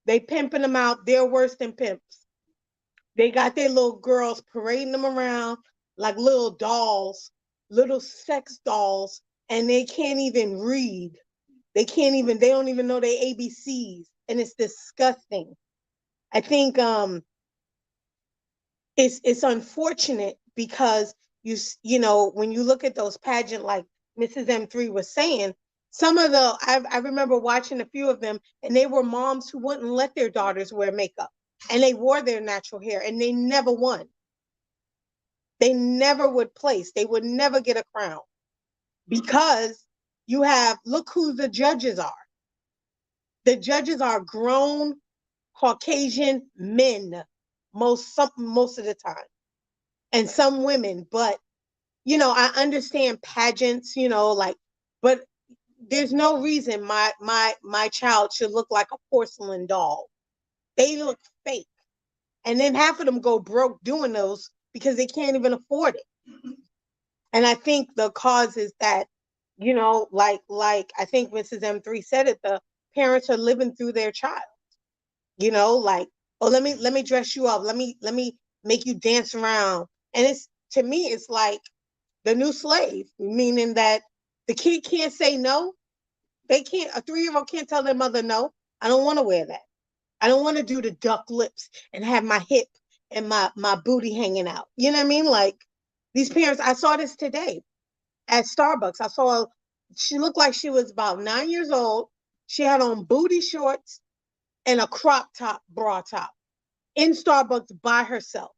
They pimping them out. They're worse than pimps. They got their little girls parading them around like little dolls, little sex dolls, and they can't even read. They don't even know their ABCs, and it's disgusting. I think it's unfortunate because when you look at those pageant, like Mrs. M3 was saying, I remember watching a few of them, and they were moms who wouldn't let their daughters wear makeup, and they wore their natural hair, and they never won. They never would place. They would never get a crown because look who the judges are. The judges are grown Caucasian men most of the time, and some women. But I understand pageants, but there's no reason my child should look like a porcelain doll. They look fake, and then half of them go broke doing those because they can't even afford it. And I think the cause is that, like I think Mrs. M3 said it, the parents are living through their child. Like, oh, let me dress you up. Let me make you dance around. And to me, it's like the new slave, meaning that the kid can't say no. They can't, a 3-year-old can't tell their mother, no, I don't want to wear that. I don't want to do the duck lips and have my hip and my booty hanging out. You know what I mean? Like these parents, I saw this today at Starbucks. She looked like she was about 9 years old. She had on booty shorts and a crop top, bra top in Starbucks by herself.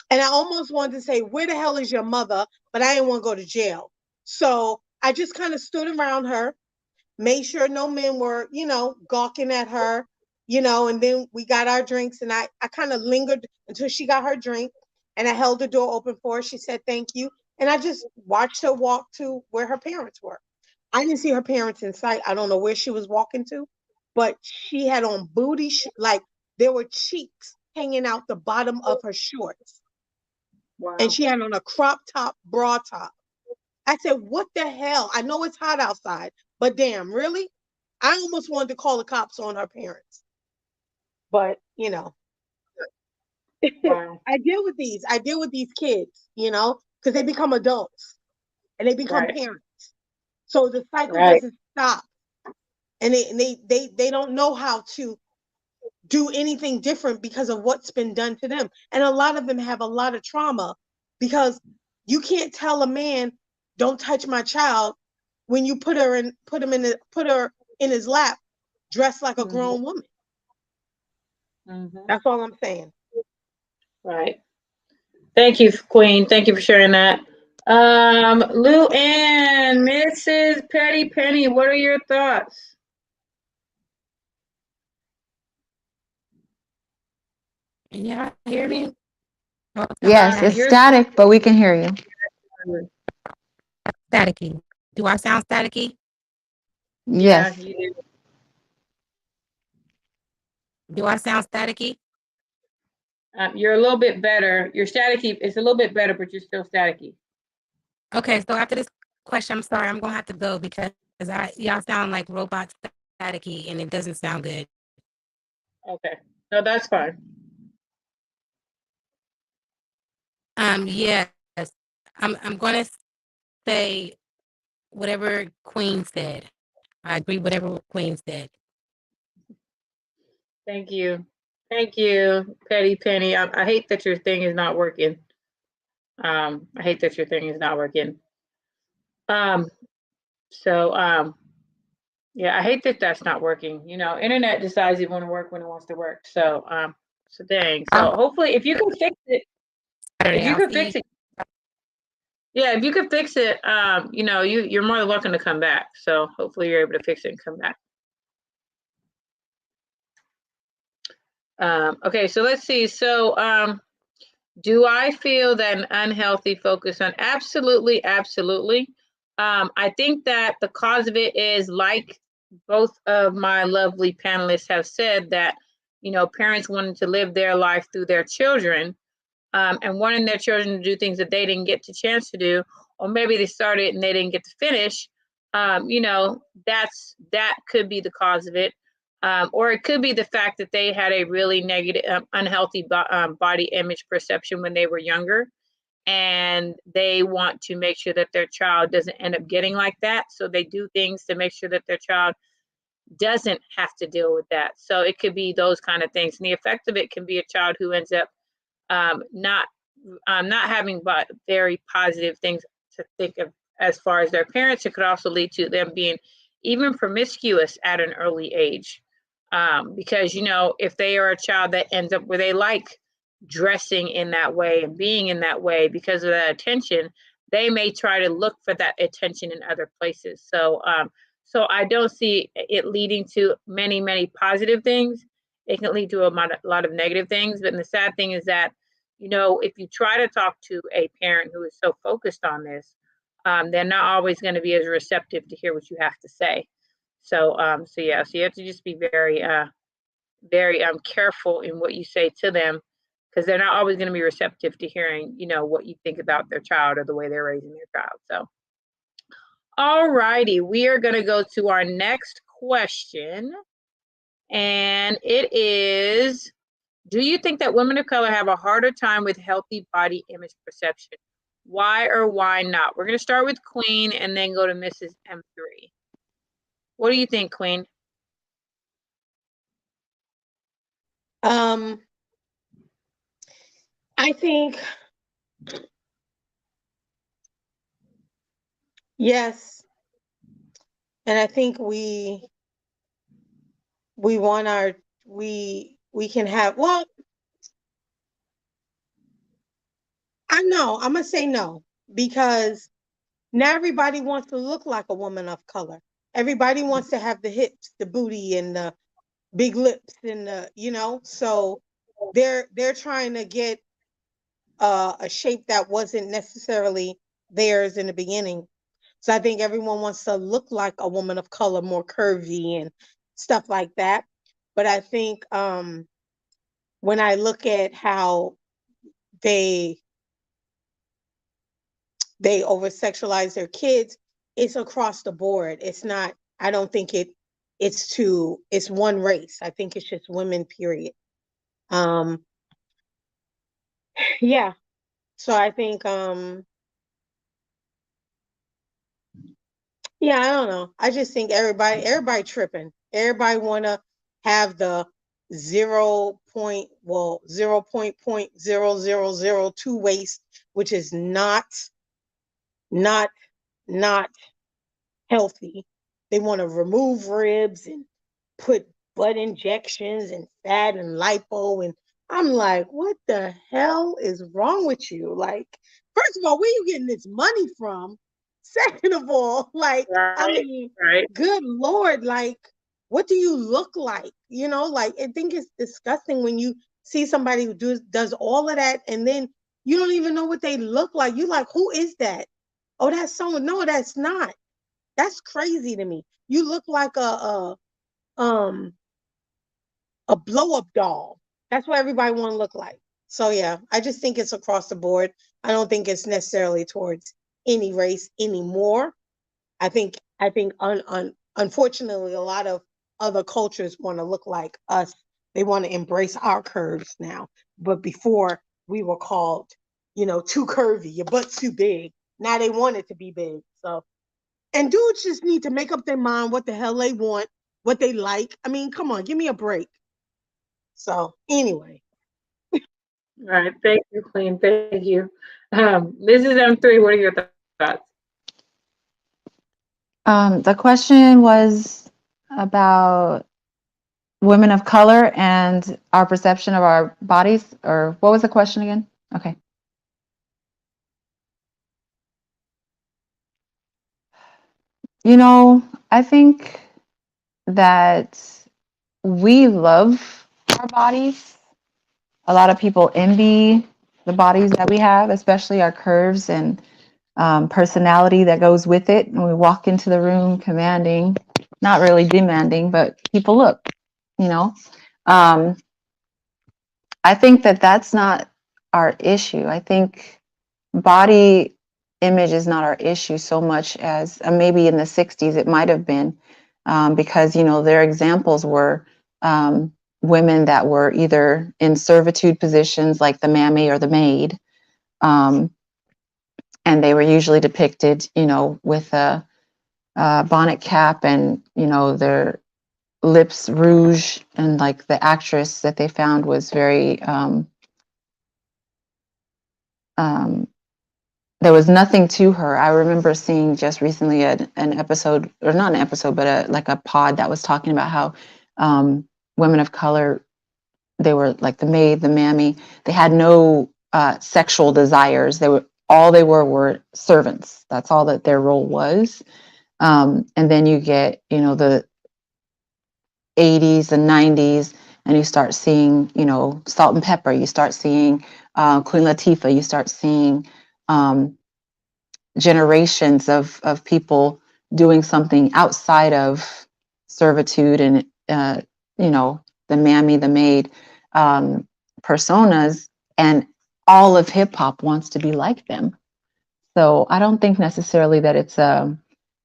And I almost wanted to say, where the hell is your mother? But I didn't want to go to jail. So I just kind of stood around her, made sure no men were, gawking at her, and then we got our drinks, and I kind of lingered until she got her drink, and I held the door open for her. She said, thank you. And I just watched her walk to where her parents were. I didn't see her parents in sight. I don't know where she was walking to, but she had on booty, like there were cheeks hanging out the bottom of her shorts. Wow. And she had on a crop top, bra top. I said, what the hell? I know it's hot outside, but damn, really? I almost wanted to call the cops on her parents. But, wow. I deal with these kids, because they become adults and they become parents. So the cycle doesn't stop. And they don't know how to do anything different because of what's been done to them. And a lot of them have a lot of trauma, because you can't tell a man, don't touch my child, when you put her in his lap dressed like a grown woman. That's all I'm saying. Right. Thank you, Queen. Thank you for sharing that. Luann, Mrs. Petty Penny, what are your thoughts? Yeah, hear me? Yes, it's static, but we can hear you. Staticky. Do I sound staticky? Yes. Yeah, you do. Do I sound staticky? You're a little bit better. You're staticky. It's a little bit better, but you're still staticky. Okay, so after this question, I'm sorry, I'm gonna have to go because y'all sound like robot staticky, and it doesn't sound good. Okay, no, that's fine. Yes, I'm gonna say whatever Queen said. I agree whatever Queen said. Thank you. Thank you, Petty Penny. I hate that your thing is not working. I hate that your thing is not working. So yeah, I hate that that's not working. You know, internet decides it want to work when it wants to work. So dang. So hopefully, if you can fix it, if you can fix it, yeah, if you can fix it, you know, you're more than welcome to come back. So hopefully, you're able to fix it and come back. Okay, so let's see. So, do I feel that an unhealthy focus on? Absolutely, absolutely. I think that the cause of it is, like both of my lovely panelists have said, that, you know, parents wanting to live their life through their children, and wanting their children to do things that they didn't get the chance to do, or maybe they started and they didn't get to finish. You know, that could be the cause of it. Or it could be the fact that they had a really negative, unhealthy body image perception when they were younger, and they want to make sure that their child doesn't end up getting like that. So they do things to make sure that their child doesn't have to deal with that. So it could be those kind of things. And the effect of it can be a child who ends up not having but very positive things to think of as far as their parents. It could also lead to them being even promiscuous at an early age, because, you know, if they are a child that ends up where they like dressing in that way and being in that way because of that attention, they may try to look for that attention in other places. So I don't see it leading to many positive things. It can lead to a lot of negative things. But the sad thing is that, you know, if you try to talk to a parent who is so focused on this, they're not always going to be as receptive to hear what you have to say. So you have to just be very careful in what you say to them, because they're not always going to be receptive to hearing, you know, what you think about their child or the way they're raising their child. So, all righty, we are going to go to our next question, and it is: do you think that women of color have a harder time with healthy body image perception? Why or why not? We're going to start with Queen and then go to Mrs. M3. What do you think, Queen? I think yes, and I think we want we can have, well, I know I'm gonna say no, because not everybody wants to look like a woman of color. Everybody wants to have the hips, the booty, and the big lips, and the, you know, so they're trying to get a shape that wasn't necessarily theirs in the beginning. So I think everyone wants to look like a woman of color, more curvy and stuff like that. But I think when I look at how they over sexualize their kids, it's across the board. It's not, I don't think it's one race. I think it's just women, period. Yeah. So I think yeah, I don't know. I just think everybody tripping. Everybody wanna have the 0.0002 waist, which is not healthy. They want to remove ribs and put butt injections and fat and lipo. And I'm like, what the hell is wrong with you? Like, first of all, where you getting this money from? Second of all, like, good Lord, like, what do you look like? You know, like, I think it's disgusting when you see somebody who does all of that and then you don't even know what they look like. You like, who is that? Oh, that's someone. No, that's not. That's crazy to me. You look like a blow up doll. That's what everybody want to look like. So yeah, I just think it's across the board. I don't think it's necessarily towards any race anymore. I think unfortunately a lot of other cultures want to look like us. They want to embrace our curves now. But before we were called, too curvy, your butt's too big. Now they want it to be big. So, and dudes just need to make up their mind what the hell they want, what they like. I mean, come on, give me a break. So anyway. All right. Thank you, Queen. Thank you. Mrs. M3, what are your thoughts? The question was about women of color and our perception of our bodies, or what was the question again? Okay. I think that we love our bodies. A lot of people envy the bodies that we have, especially our curves and personality that goes with it. And we walk into the room commanding, not really demanding, but people look, you know. I think that that's not our issue. I think body image is not our issue so much as maybe in the 60s it might have been, because, their examples were women that were either in servitude positions like the mammy or the maid. And they were usually depicted, with a bonnet cap and, their lips rouge, and like the actress that they found was very there was nothing to her. I remember seeing just recently an episode, or not an episode, but like a pod that was talking about how women of color, they were like the maid, the mammy, they had no sexual desires. They were servants. That's all that their role was. And then you get, the 80s and 90s, and you start seeing, Salt and Pepper. You start seeing Queen Latifah. You start seeing generations of people doing something outside of servitude and, the mammy, the maid personas, and all of hip hop wants to be like them. So I don't think necessarily that it's a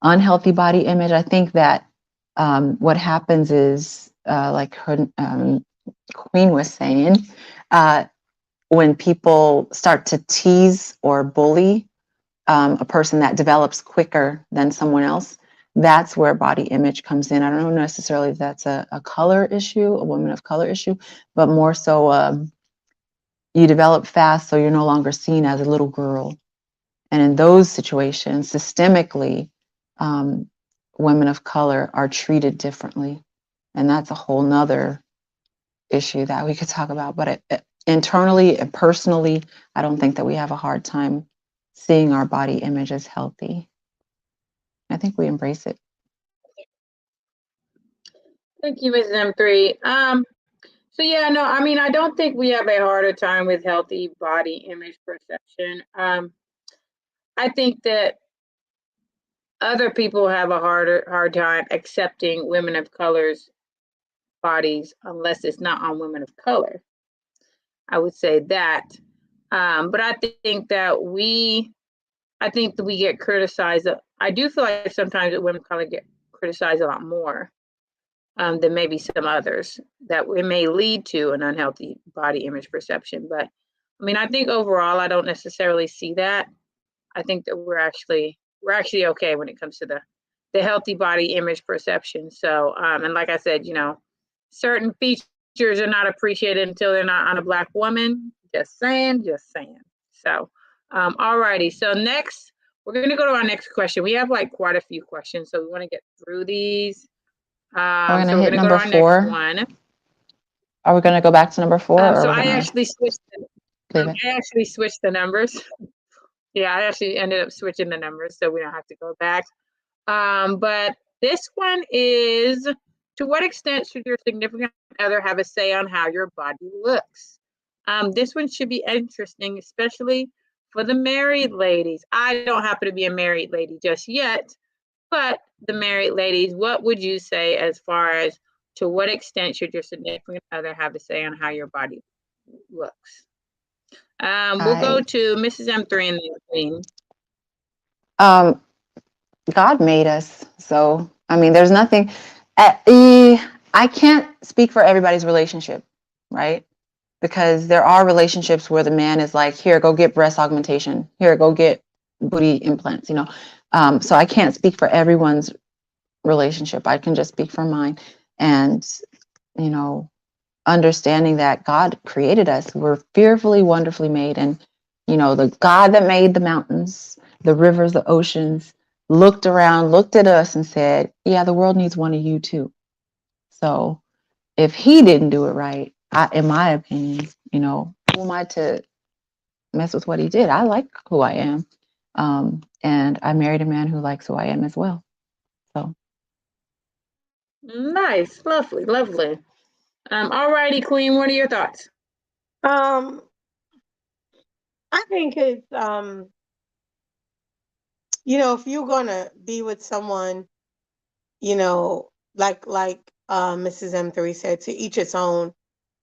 unhealthy body image. I think that what happens is, like her Queen was saying, when people start to tease or bully a person that develops quicker than someone else, that's where body image comes in. I don't know necessarily if that's a color issue, a woman of color issue, but more so you develop fast, so you're no longer seen as a little girl. And in those situations, systemically, women of color are treated differently. And that's a whole nother issue that we could talk about. But internally and personally, I don't think that we have a hard time seeing our body image as healthy. I think we embrace it. Thank you, Mrs. M3. So yeah, no, I mean, I don't think we have a harder time with healthy body image perception. I think that other people have a hard time accepting women of color's bodies unless it's not on women of color. I would say that. But I think that we get criticized. I do feel like sometimes that women of color get criticized a lot more than maybe some others, that it may lead to an unhealthy body image perception. But I mean, I think overall, I don't necessarily see that. I think that we're actually okay when it comes to the healthy body image perception. So, and like I said, certain features teachers are not appreciated until they're not on a Black woman. Just saying, just saying. So, all righty. So next, we're going to go to our next question. We have like quite a few questions, so we want to get through these. We're going to so hit we're going to go number to our 4. next one. Are we going to go back to number 4? So or I actually switched. Leave it? I actually switched the numbers. Yeah, I actually ended up switching the numbers, so we don't have to go back. But this one is, to what extent should your significant other have a say on how your body looks? This one should be interesting, especially for the married ladies. I don't happen to be a married lady just yet, but the married ladies, what would you say as far as to what extent should your significant other have a say on how your body looks? We'll go to Mrs. M3 and the Queen. God made us. So, I mean, there's nothing, I can't speak for everybody's relationship, right? Because there are relationships where the man is like, here, go get breast augmentation. Here, go get booty implants, So I can't speak for everyone's relationship. I can just speak for mine. And, understanding that God created us. We're fearfully, wonderfully made. And, the God that made the mountains, the rivers, the oceans, looked around, looked at us and said, yeah, the world needs one of you too. So if he didn't do it right, in my opinion, who am I to mess with what he did? I like who I am. And I married a man who likes who I am as well. So. Nice. Lovely. Lovely. All righty, Queen, what are your thoughts? I think it's, if you're gonna be with someone, like Mrs. M3 said, to each its own.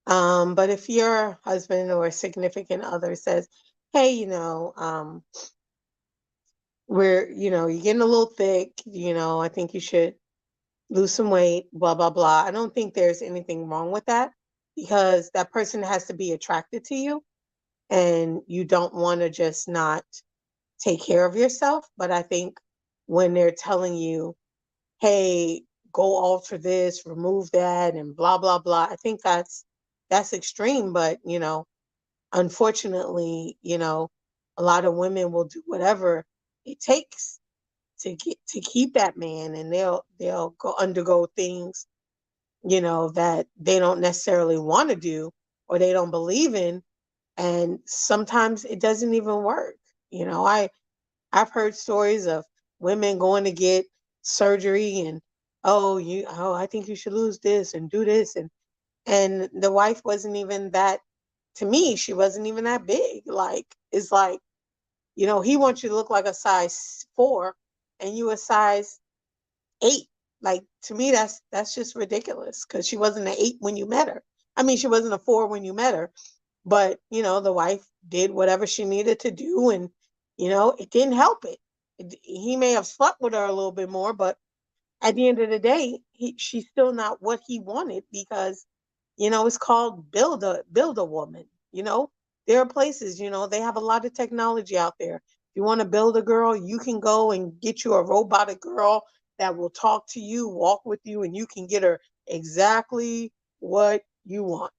But if your husband or significant other says, hey, you're getting a little thick, I think you should lose some weight, blah, blah, blah. I don't think there's anything wrong with that, because that person has to be attracted to you, and you don't want to just not take care of yourself. But I think when they're telling you, hey, go alter this, remove that, and blah, blah, blah, I think that's extreme. But, unfortunately, a lot of women will do whatever it takes to keep that man, and they'll undergo things, that they don't necessarily want to do or they don't believe in. And sometimes it doesn't even work. I've heard stories of women going to get surgery, and I think you should lose this and do this, and the wife wasn't even that. To me, she wasn't even that big. Like, it's like, he wants you to look like a size 4 and you a size 8. Like, to me, that's just ridiculous, because she wasn't an 8 when you met her. I mean, she wasn't a 4 when you met her, but the wife did whatever she needed to do, and it didn't help it. He may have slept with her a little bit more, but at the end of the day, she's still not what he wanted, because it's called build a woman. There are places, they have a lot of technology out there. If you want to build a girl, you can go and get you a robotic girl that will talk to you, walk with you, and you can get her exactly what you want.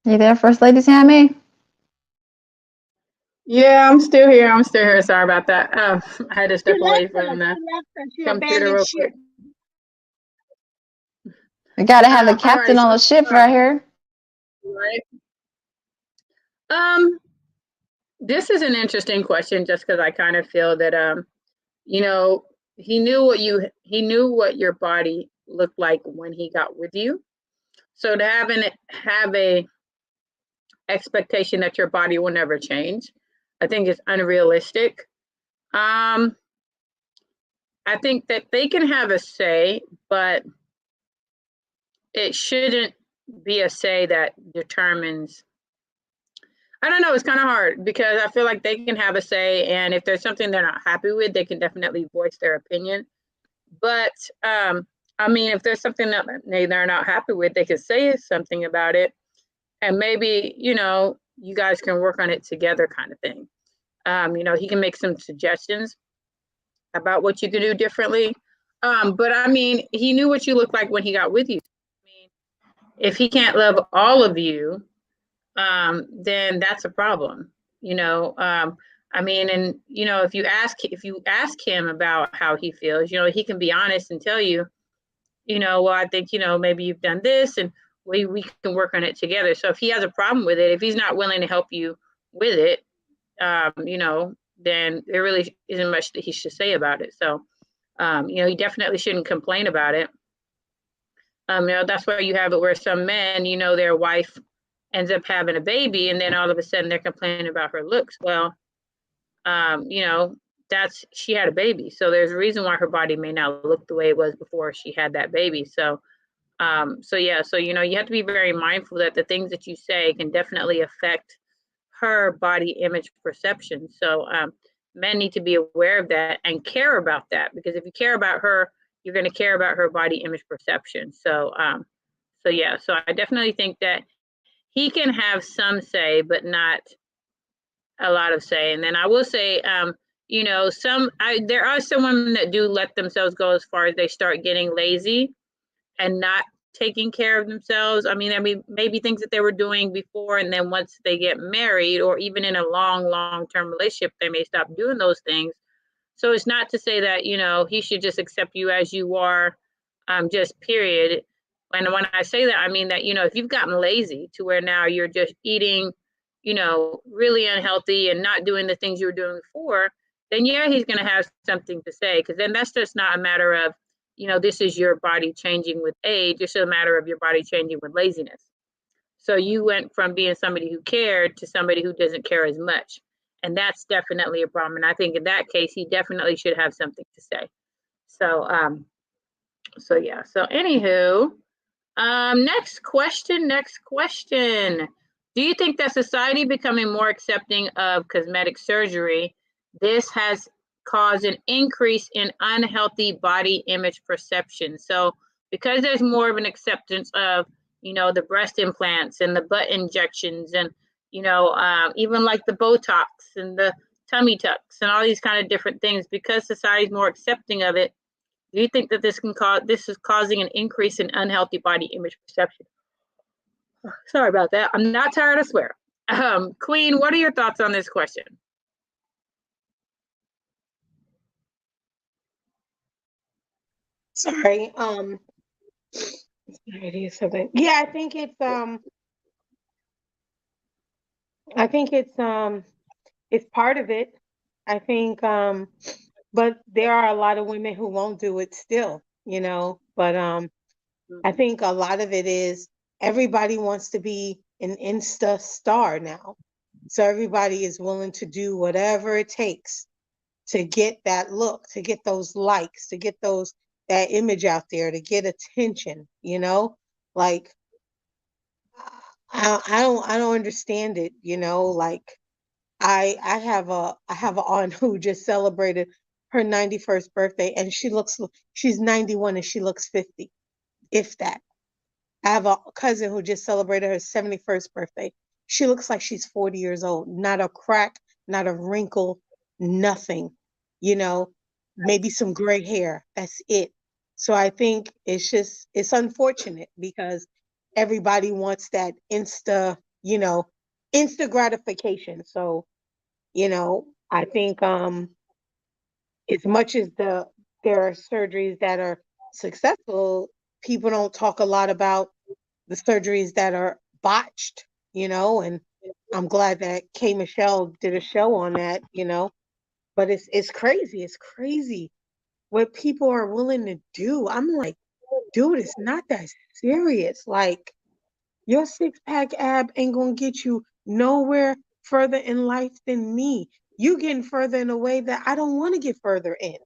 You there, First Lady Tammy? Yeah, I'm still here. Sorry about that. I had to step away from the computer real quick. We got to have the captain on the ship right here. Right. This is an interesting question, just because I kind of feel that he knew what your body looked like when he got with you. So to have a expectation that your body will never change, I think it's unrealistic. I think that they can have a say, but it shouldn't be a say that determines. I don't know. It's kind of hard, because I feel like they can have a say, and if there's something they're not happy with, they can definitely voice their opinion. But I mean, if there's something that they're not happy with, they can say something about it, and maybe you guys can work on it together, kind of thing. He can make some suggestions. about what you could do differently. But I mean, he knew what you looked like when he got with you. I mean, if he can't love all of you, then that's a problem. You know, I mean, and you know, if you ask him about how he feels, you know, he can be honest and tell you, you know, well, I think, you know, maybe you've done this and we can work on it together. So if he has a problem with it, if he's not willing to help you with it, you know, then there really isn't much that he should say about it. So, you know, he definitely shouldn't complain about it. You know, that's why you have it where some men, you know, their wife ends up having a baby and then all of a sudden they're complaining about her looks. Well, you know, she had a baby. So there's a reason why her body may not look the way it was before she had that baby. So, so yeah, so, you know, you have to be very mindful that the things that you say can definitely affect her body image perception. So, men need to be aware of that and care about that, because if you care about her, you're going to care about her body image perception. So, so yeah, so I definitely think that he can have some say, but not a lot of say. And then I will say, you know, there are some women that do let themselves go as far as they start getting lazy and not taking care of themselves. I mean, maybe things that they were doing before, and then once they get married or even in a long-term relationship, they may stop doing those things. So it's not to say that, you know, he should just accept you as you are, just period. And when I say that, I mean that, you know, if you've gotten lazy to where now you're just eating, you know, really unhealthy and not doing the things you were doing before, then yeah, he's going to have something to say, because then that's just not a matter of, you know, this is your body changing with age. It's a matter of your body changing with laziness. So you went from being somebody who cared to somebody who doesn't care as much. And that's definitely a problem. And I think in that case, he definitely should have something to say. So, so yeah. So anywho, next question. Do you think that society becoming more accepting of cosmetic surgery, this has caused an increase in unhealthy body image perception? So because there's more of an acceptance of, you know, the breast implants and the butt injections and, you know, even like the Botox and the tummy tucks and all these kind of different things, because society's more accepting of it, do you think that this is causing an increase in unhealthy body image perception? Sorry about that. I'm not tired, I swear. Queen, what are your thoughts on this question? Sorry. Yeah, I think it's part of it. I think, but there are a lot of women who won't do it still, you know. But I think a lot of it is everybody wants to be an Insta star now. So everybody is willing to do whatever it takes to get that look, to get those likes, to get that image out there, to get attention, you know? Like I don't understand it, you know, like I have an aunt who just celebrated her 91st birthday, and she's 91 and she looks 50, if that. I have a cousin who just celebrated her 71st birthday. She looks like she's 40 years old. Not a crack, not a wrinkle, nothing. You know, maybe some gray hair. That's it. So I think it's unfortunate because everybody wants that instant gratification. So, you know, I think as much as there are surgeries that are successful, people don't talk a lot about the surgeries that are botched, you know, and I'm glad that K. Michelle did a show on that, you know. But it's crazy. It's crazy what people are willing to do. I'm like, dude, it's not that serious. Like, your six-pack ab ain't gonna get you nowhere further in life than me. You getting further in a way that I don't want to get further in.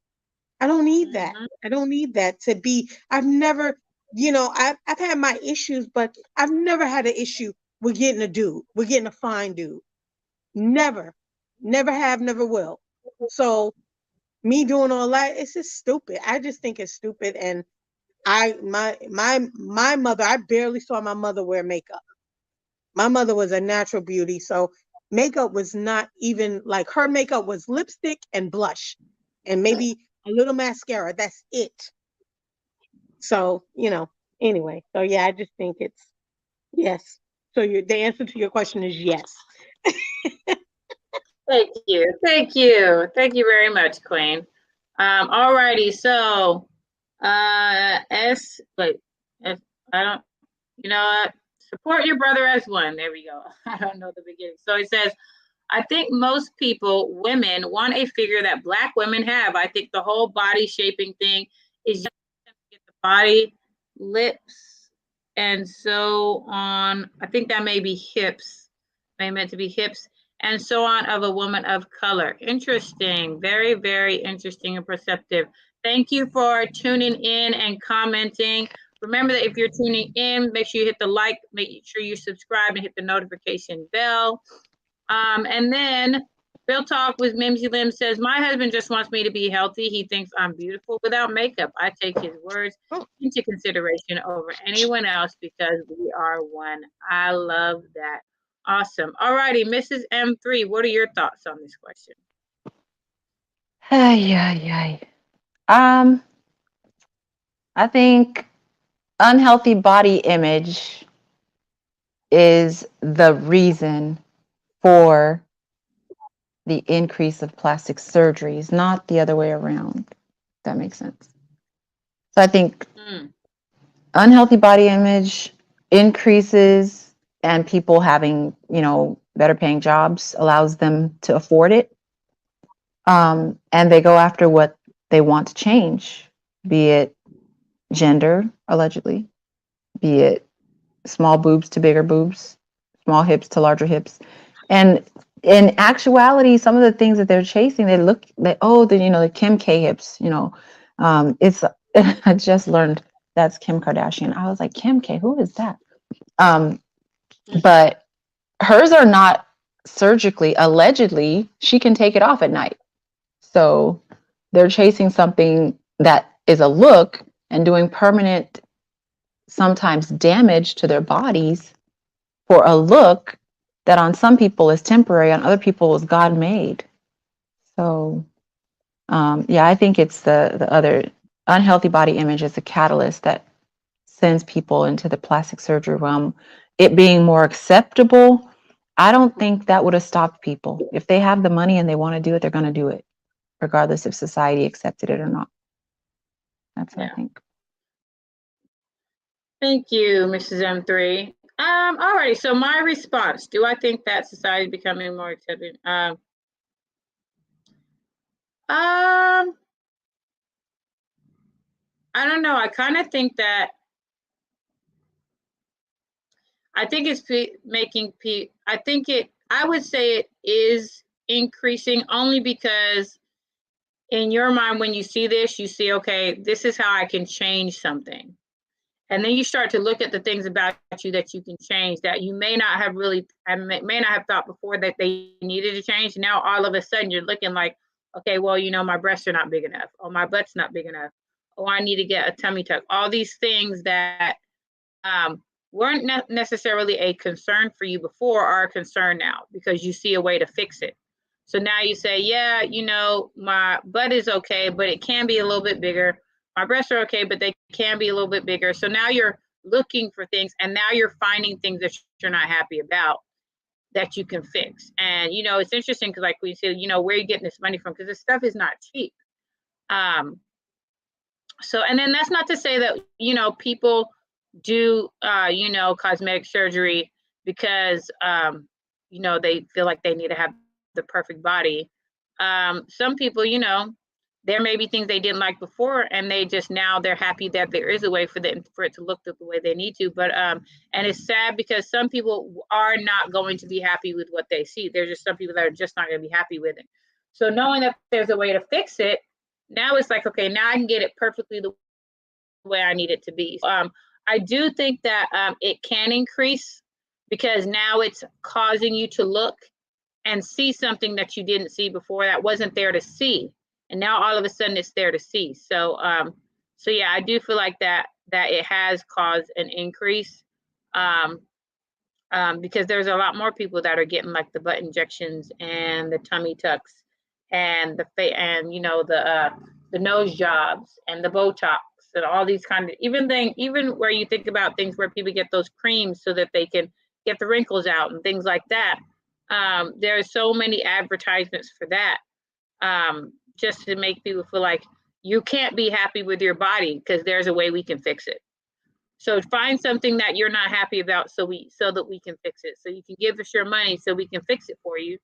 I don't need that. I don't need that to be. I've never, I've had my issues, but I've never had an issue with getting a dude, with getting a fine dude. Never, never have, never will. So me doing all that, it's just stupid. I just think it's stupid. And my mother, I barely saw my mother wear makeup. My mother was a natural beauty, so makeup was not even like, her makeup was lipstick and blush and maybe a little mascara. That's it. So, anyway. So yeah, I just think it's yes. So the answer to your question is yes. Thank you. Thank you. Thank you very much, Queen. All righty. So, wait, I don't, what? Support your brother as one. There we go. I don't know the beginning. So it says, I think most people, women, want a figure that Black women have. I think the whole body shaping thing is just to get the body, lips, and so on. I think that may be hips, may meant to be hips, and so on of a woman of color. Interesting. Very, very interesting and perceptive. Thank you for tuning in and commenting. Remember that if you're tuning in, make sure you hit the like, make sure you subscribe and hit the notification bell. And then Real Talk with Mimsy Lim says, my husband just wants me to be healthy. He thinks I'm beautiful without makeup. I take his words into consideration over anyone else because we are one. I love that. Awesome. All righty, Mrs. M3, what are your thoughts on this question? I think unhealthy body image is the reason for the increase of plastic surgeries, not the other way around. If that makes sense. So I think unhealthy body image increases, and people having, better paying jobs allows them to afford it. And they go after what they want to change, be it gender, allegedly, be it small boobs to bigger boobs, small hips to larger hips. And in actuality, some of the things that they're chasing, the Kim K hips, it's, I just learned that's Kim Kardashian. I was like, Kim K, who is that? But hers are not surgically, allegedly, she can take it off at night. So they're chasing something that is a look and doing permanent, sometimes damage to their bodies for a look that on some people is temporary, on other people is God made. So, I think it's the other unhealthy body image is a catalyst that sends people into the plastic surgery realm. It being more acceptable, I don't think that would have stopped people. If they have the money and they want to do it, they're going to do it, regardless if society accepted it or not. That's what I think. Thank you, Mrs. M3. All right, so my response, do I think that society is becoming more accepting? I don't know. I kind of think that it's making people, I would say it is increasing only because in your mind, when you see this, you see, okay, this is how I can change something. And then you start to look at the things about you that you can change that you may not have thought before that they needed to change. Now, all of a sudden you're looking like, okay, well, my breasts are not big enough. Oh, my butt's not big enough. Oh, I need to get a tummy tuck. All these things that weren't necessarily a concern for you before are a concern now because you see a way to fix it. So now you say, yeah, my butt is okay, but it can be a little bit bigger. My breasts are okay, but they can be a little bit bigger. So now you're looking for things, and now you're finding things that you're not happy about that you can fix. And, it's interesting because like we said, where are you getting this money from? Because this stuff is not cheap. So, and then that's not to say that, people do, cosmetic surgery because, they feel like they need to have the perfect body. Some people, there may be things they didn't like before, and they're happy that there is a way for it to look the way they need to. But, and it's sad because some people are not going to be happy with what they see. There's just some people that are just not going to be happy with it. So knowing that there's a way to fix it, now it's like, okay, now I can get it perfectly the way I need it to be. I do think that it can increase because now it's causing you to look and see something that you didn't see before that wasn't there to see. And now all of a sudden it's there to see. So, yeah, I do feel like that it has caused an increase because there's a lot more people that are getting like the butt injections and the tummy tucks and the the nose jobs and the Botox and all these kind of even where you think about things where people get those creams so that they can get the wrinkles out and things like that. There are so many advertisements for that, just to make people feel like you can't be happy with your body because there's a way we can fix it. So find something that you're not happy about so that we can fix it. So you can give us your money so we can fix it for you.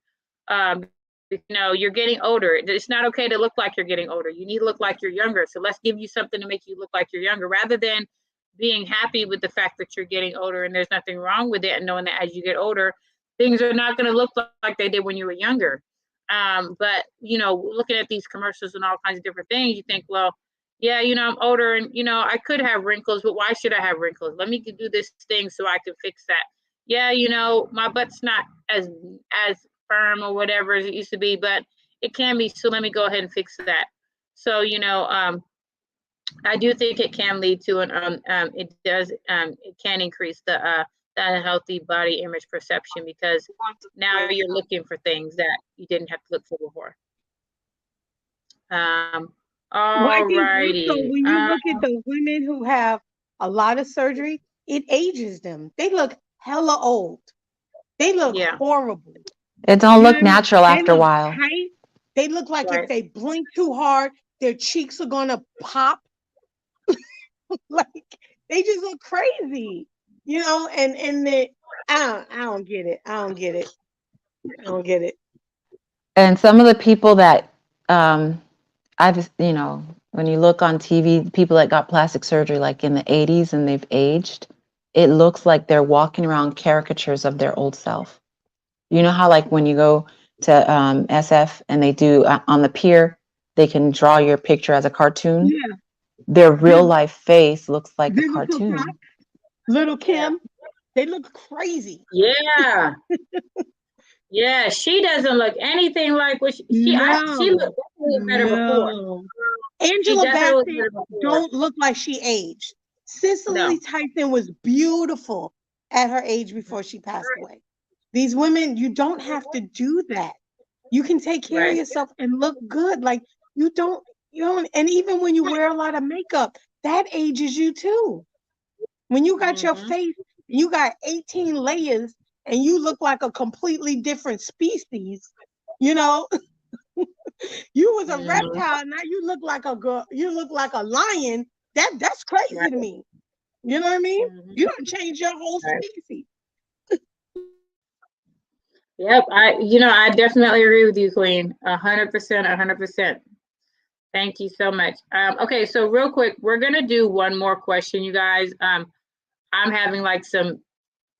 You're getting older. It's not okay to look like you're getting older. You need to look like you're younger. So let's give you something to make you look like you're younger rather than being happy with the fact that you're getting older and there's nothing wrong with it and knowing that as you get older, things are not going to look like they did when you were younger. But looking at these commercials and all kinds of different things, you think, well, yeah, I'm older and, I could have wrinkles, but why should I have wrinkles? Let me do this thing so I can fix that. Yeah, my butt's not as firm or whatever as it used to be, but it can be. So let me go ahead and fix that. So, I do think it can lead to it can increase the unhealthy body image perception because now you're looking for things that you didn't have to look for before. All righty. So when you look at the women who have a lot of surgery, it ages them. They look hella old. They look horrible. It don't look natural after a while. Tight. They look like if they blink too hard, their cheeks are gonna pop. Like they just look crazy, and they, I don't get it. I don't get it. And some of the people that I've, when you look on TV, people that got plastic surgery like in the 80s and they've aged, it looks like they're walking around caricatures of their old self. You know how like when you go to SF and they do on the pier, they can draw your picture as a cartoon. Yeah. Their real life face looks like a cartoon. Little Kim, they look crazy. Yeah. Yeah, she doesn't look anything like what she looked better before. Angela Bassett don't look like she aged. Cicely Tyson was beautiful at her age before she passed away. These women, you don't have to do that. You can take care of yourself and look good. Like you don't, and even when you wear a lot of makeup, that ages you too. When you got your face, you got 18 layers and you look like a completely different species, you was a reptile, now you look like a girl, you look like a lion. That's crazy to me. You know what I mean? You don't change your whole species. Yep, I definitely agree with you, Queen. 100%, 100%. Thank you so much. Okay, so real quick, we're gonna do one more question, you guys. I'm having like some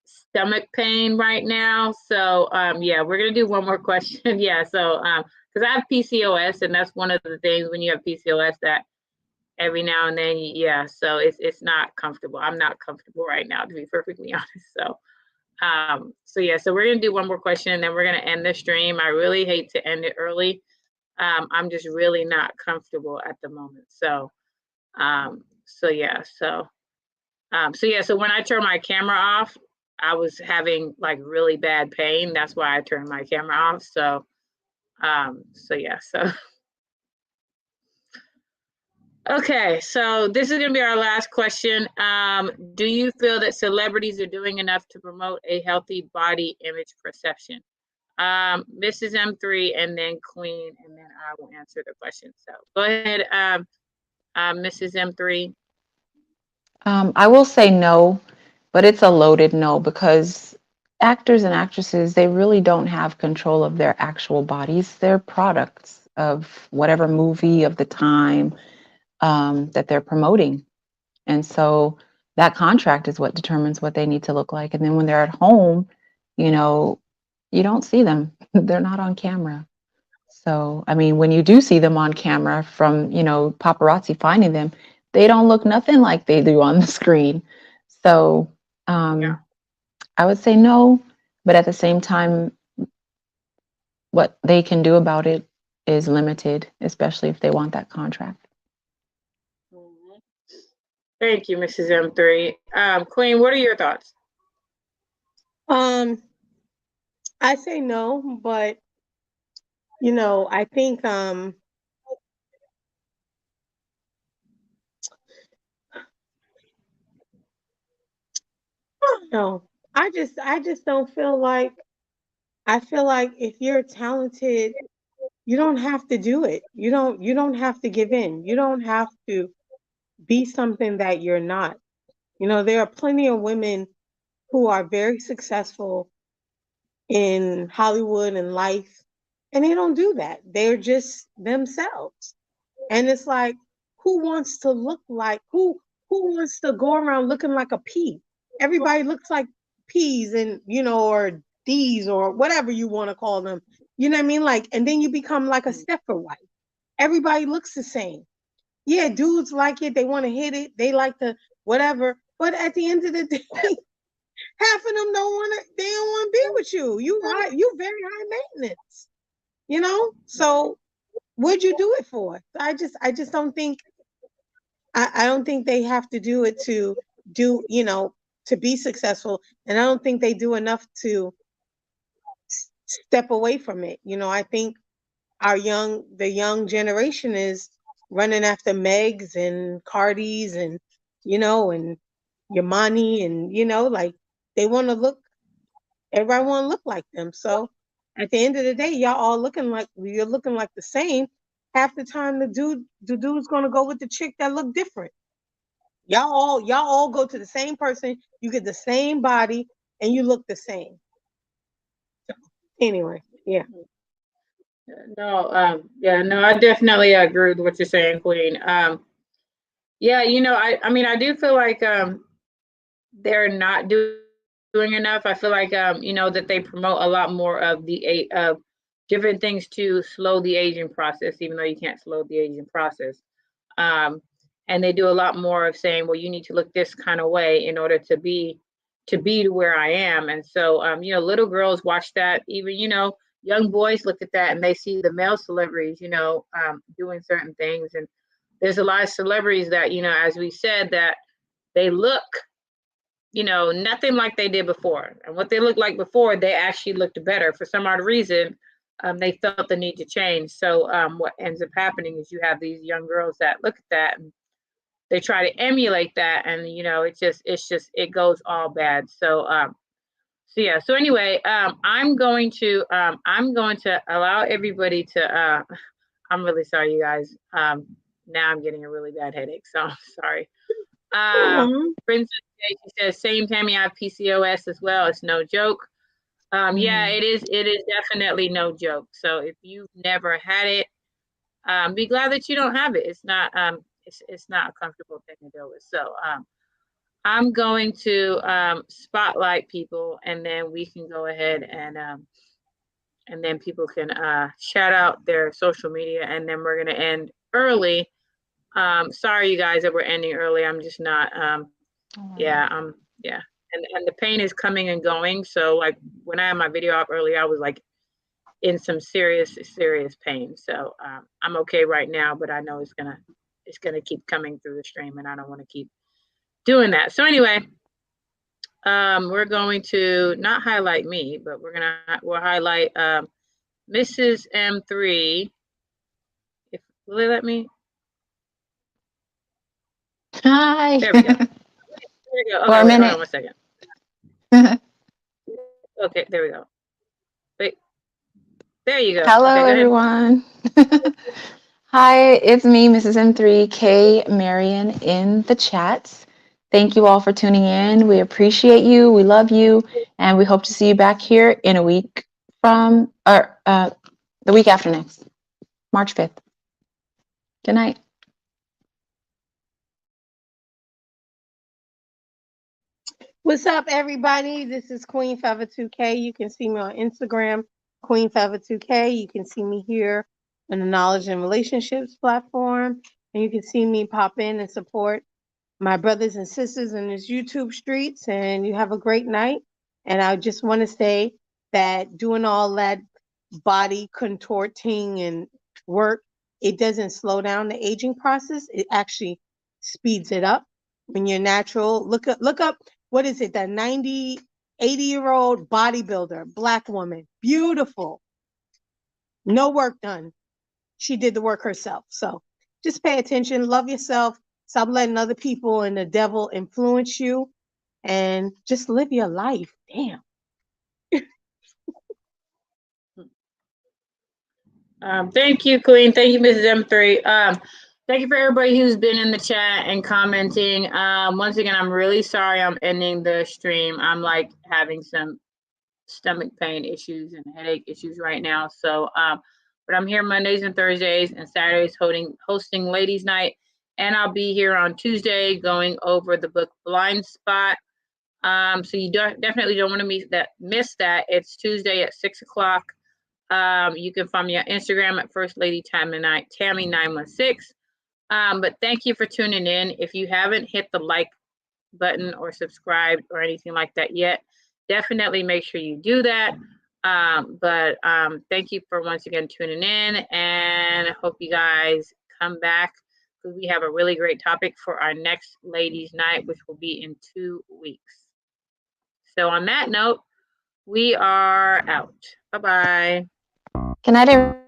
stomach pain right now, so yeah, we're gonna do one more question. Yeah, so because I have PCOS, and that's one of the things when you have PCOS that every now and then, so it's not comfortable. I'm not comfortable right now, to be perfectly honest. So. So we're gonna do one more question and then we're gonna end the stream. I really hate to end it early. I'm just really not comfortable at the moment. So when I turn my camera off, I was having like really bad pain. That's why I turned my camera off. So. Okay, so this is going to be our last question. Do you feel that celebrities are doing enough to promote a healthy body image perception? Mrs. M3 and then Queen, and then I will answer the question. So go ahead, Mrs. M3. I will say no, but it's a loaded no because actors and actresses, they really don't have control of their actual bodies. They're products of whatever movie of the time that they're promoting. And so that contract is what determines what they need to look like. And then when they're at home, you don't see them. They're not on camera. So, I mean, when you do see them on camera from, paparazzi finding them, they don't look nothing like they do on the screen. So I would say no, but at the same time, what they can do about it is limited, especially if they want that contract. Thank you, Mrs. M3. Queen, what are your thoughts? I say no, but I think No, I just don't feel like, I feel like if you're talented, you don't have to do it. You don't have to give in. You don't have to be something that you're not. There are plenty of women who are very successful in Hollywood and life, and they don't do that. They're just themselves. And it's like, who wants to look like, who wants to go around looking like a pea? Everybody looks like peas, and or D's, or whatever you want to call them. You know what I mean? Like, and then you become like a Stepford wife. Everybody looks the same. Yeah, dudes like it, they want to hit it, they like to whatever. But at the end of the day, half of them they don't want to be with you. You very high maintenance. So what'd you do it for? I just don't think, I don't think they have to do it to to be successful, and I don't think they do enough to step away from it. I think the young generation is running after Megs and Cardis, and and Yamani, and like, they want to look. Everybody want to look like them. So at the end of the day, you're looking like the same. Half the time, the dude's gonna go with the chick that look different. Y'all all go to the same person. You get the same body, and you look the same. So, anyway, yeah. No, no, I definitely agree with what you're saying, Queen. Yeah, I mean, I do feel like they're not doing enough. I feel like that they promote a lot more of of different things to slow the aging process, even though you can't slow the aging process. Um, and they do a lot more of saying, well, you need to look this kind of way in order to be to where I am. And so little girls watch that, even young boys look at that and they see the male celebrities, doing certain things. And there's a lot of celebrities that, as we said, that they look nothing like they did before. And what they looked like before, they actually looked better. For some odd reason, they felt the need to change. So what ends up happening is you have these young girls that look at that and they try to emulate that, and it goes all bad. So yeah. So anyway, I'm going to allow everybody to. I'm really sorry, you guys. Now I'm getting a really bad headache, so I'm sorry. Princess J, she says, same Tammy, I have PCOS as well. It's no joke. Yeah, it is. It is definitely no joke. So if you've never had it, be glad that you don't have it. It's not. It's not a comfortable thing to deal with. So I'm going to spotlight people, and then we can go ahead and then people can shout out their social media, and then we're gonna end early. Sorry, you guys, that we're ending early. I'm just not. Yeah. Yeah. And the pain is coming and going. So like when I had my video up earlier, I was like in some serious pain. So I'm okay right now, but I know it's gonna keep coming through the stream, and I don't want to keep doing that. So anyway, we're going to not highlight me, but we'll highlight Mrs. M3. Will they let me? Hi. There we go. There we go. Okay, For a minute. hold on 1 second. Okay, there we go. Wait. There you go. Hello, okay, go everyone. Hi, it's me, Mrs. M3K Marion in the chat. Thank you all for tuning in. We appreciate you. We love you. And we hope to see you back here in a week from, or the week after next, March 5th. Good night. What's up, everybody? This is Queen Feather 2K. You can see me on Instagram, Queen Feather 2K. You can see me here on the Knowledge and Relationships platform. And you can see me pop in and support my brothers and sisters in this YouTube streets. And you have a great night. And I just want to say that doing all that body contorting and work, it doesn't slow down the aging process. It actually speeds it up. When you're natural, look up, what is it, that 90, 80-year-old bodybuilder, Black woman, beautiful, no work done. She did the work herself. So just pay attention, love yourself, stop letting other people and the devil influence you, and just live your life. Damn. Thank you, Queen. Thank you, Mrs. M3. Thank you for everybody who's been in the chat and commenting. Once again, I'm really sorry I'm ending the stream. I'm like having some stomach pain issues and headache issues right now. So, but I'm here Mondays and Thursdays and Saturdays hosting Ladies Night. And I'll be here on Tuesday going over the book Blind Spot. So you definitely don't want to miss that. It's Tuesday at 6 o'clock. You can find me on Instagram at First Lady Tammy 916. But thank you for tuning in. If you haven't hit the like button or subscribed or anything like that yet, definitely make sure you do that. But thank you for once again tuning in, and I hope you guys come back because we have a really great topic for our next Ladies Night, which will be in 2 weeks. So on that note, we are out. Bye-bye. Good night, everyone.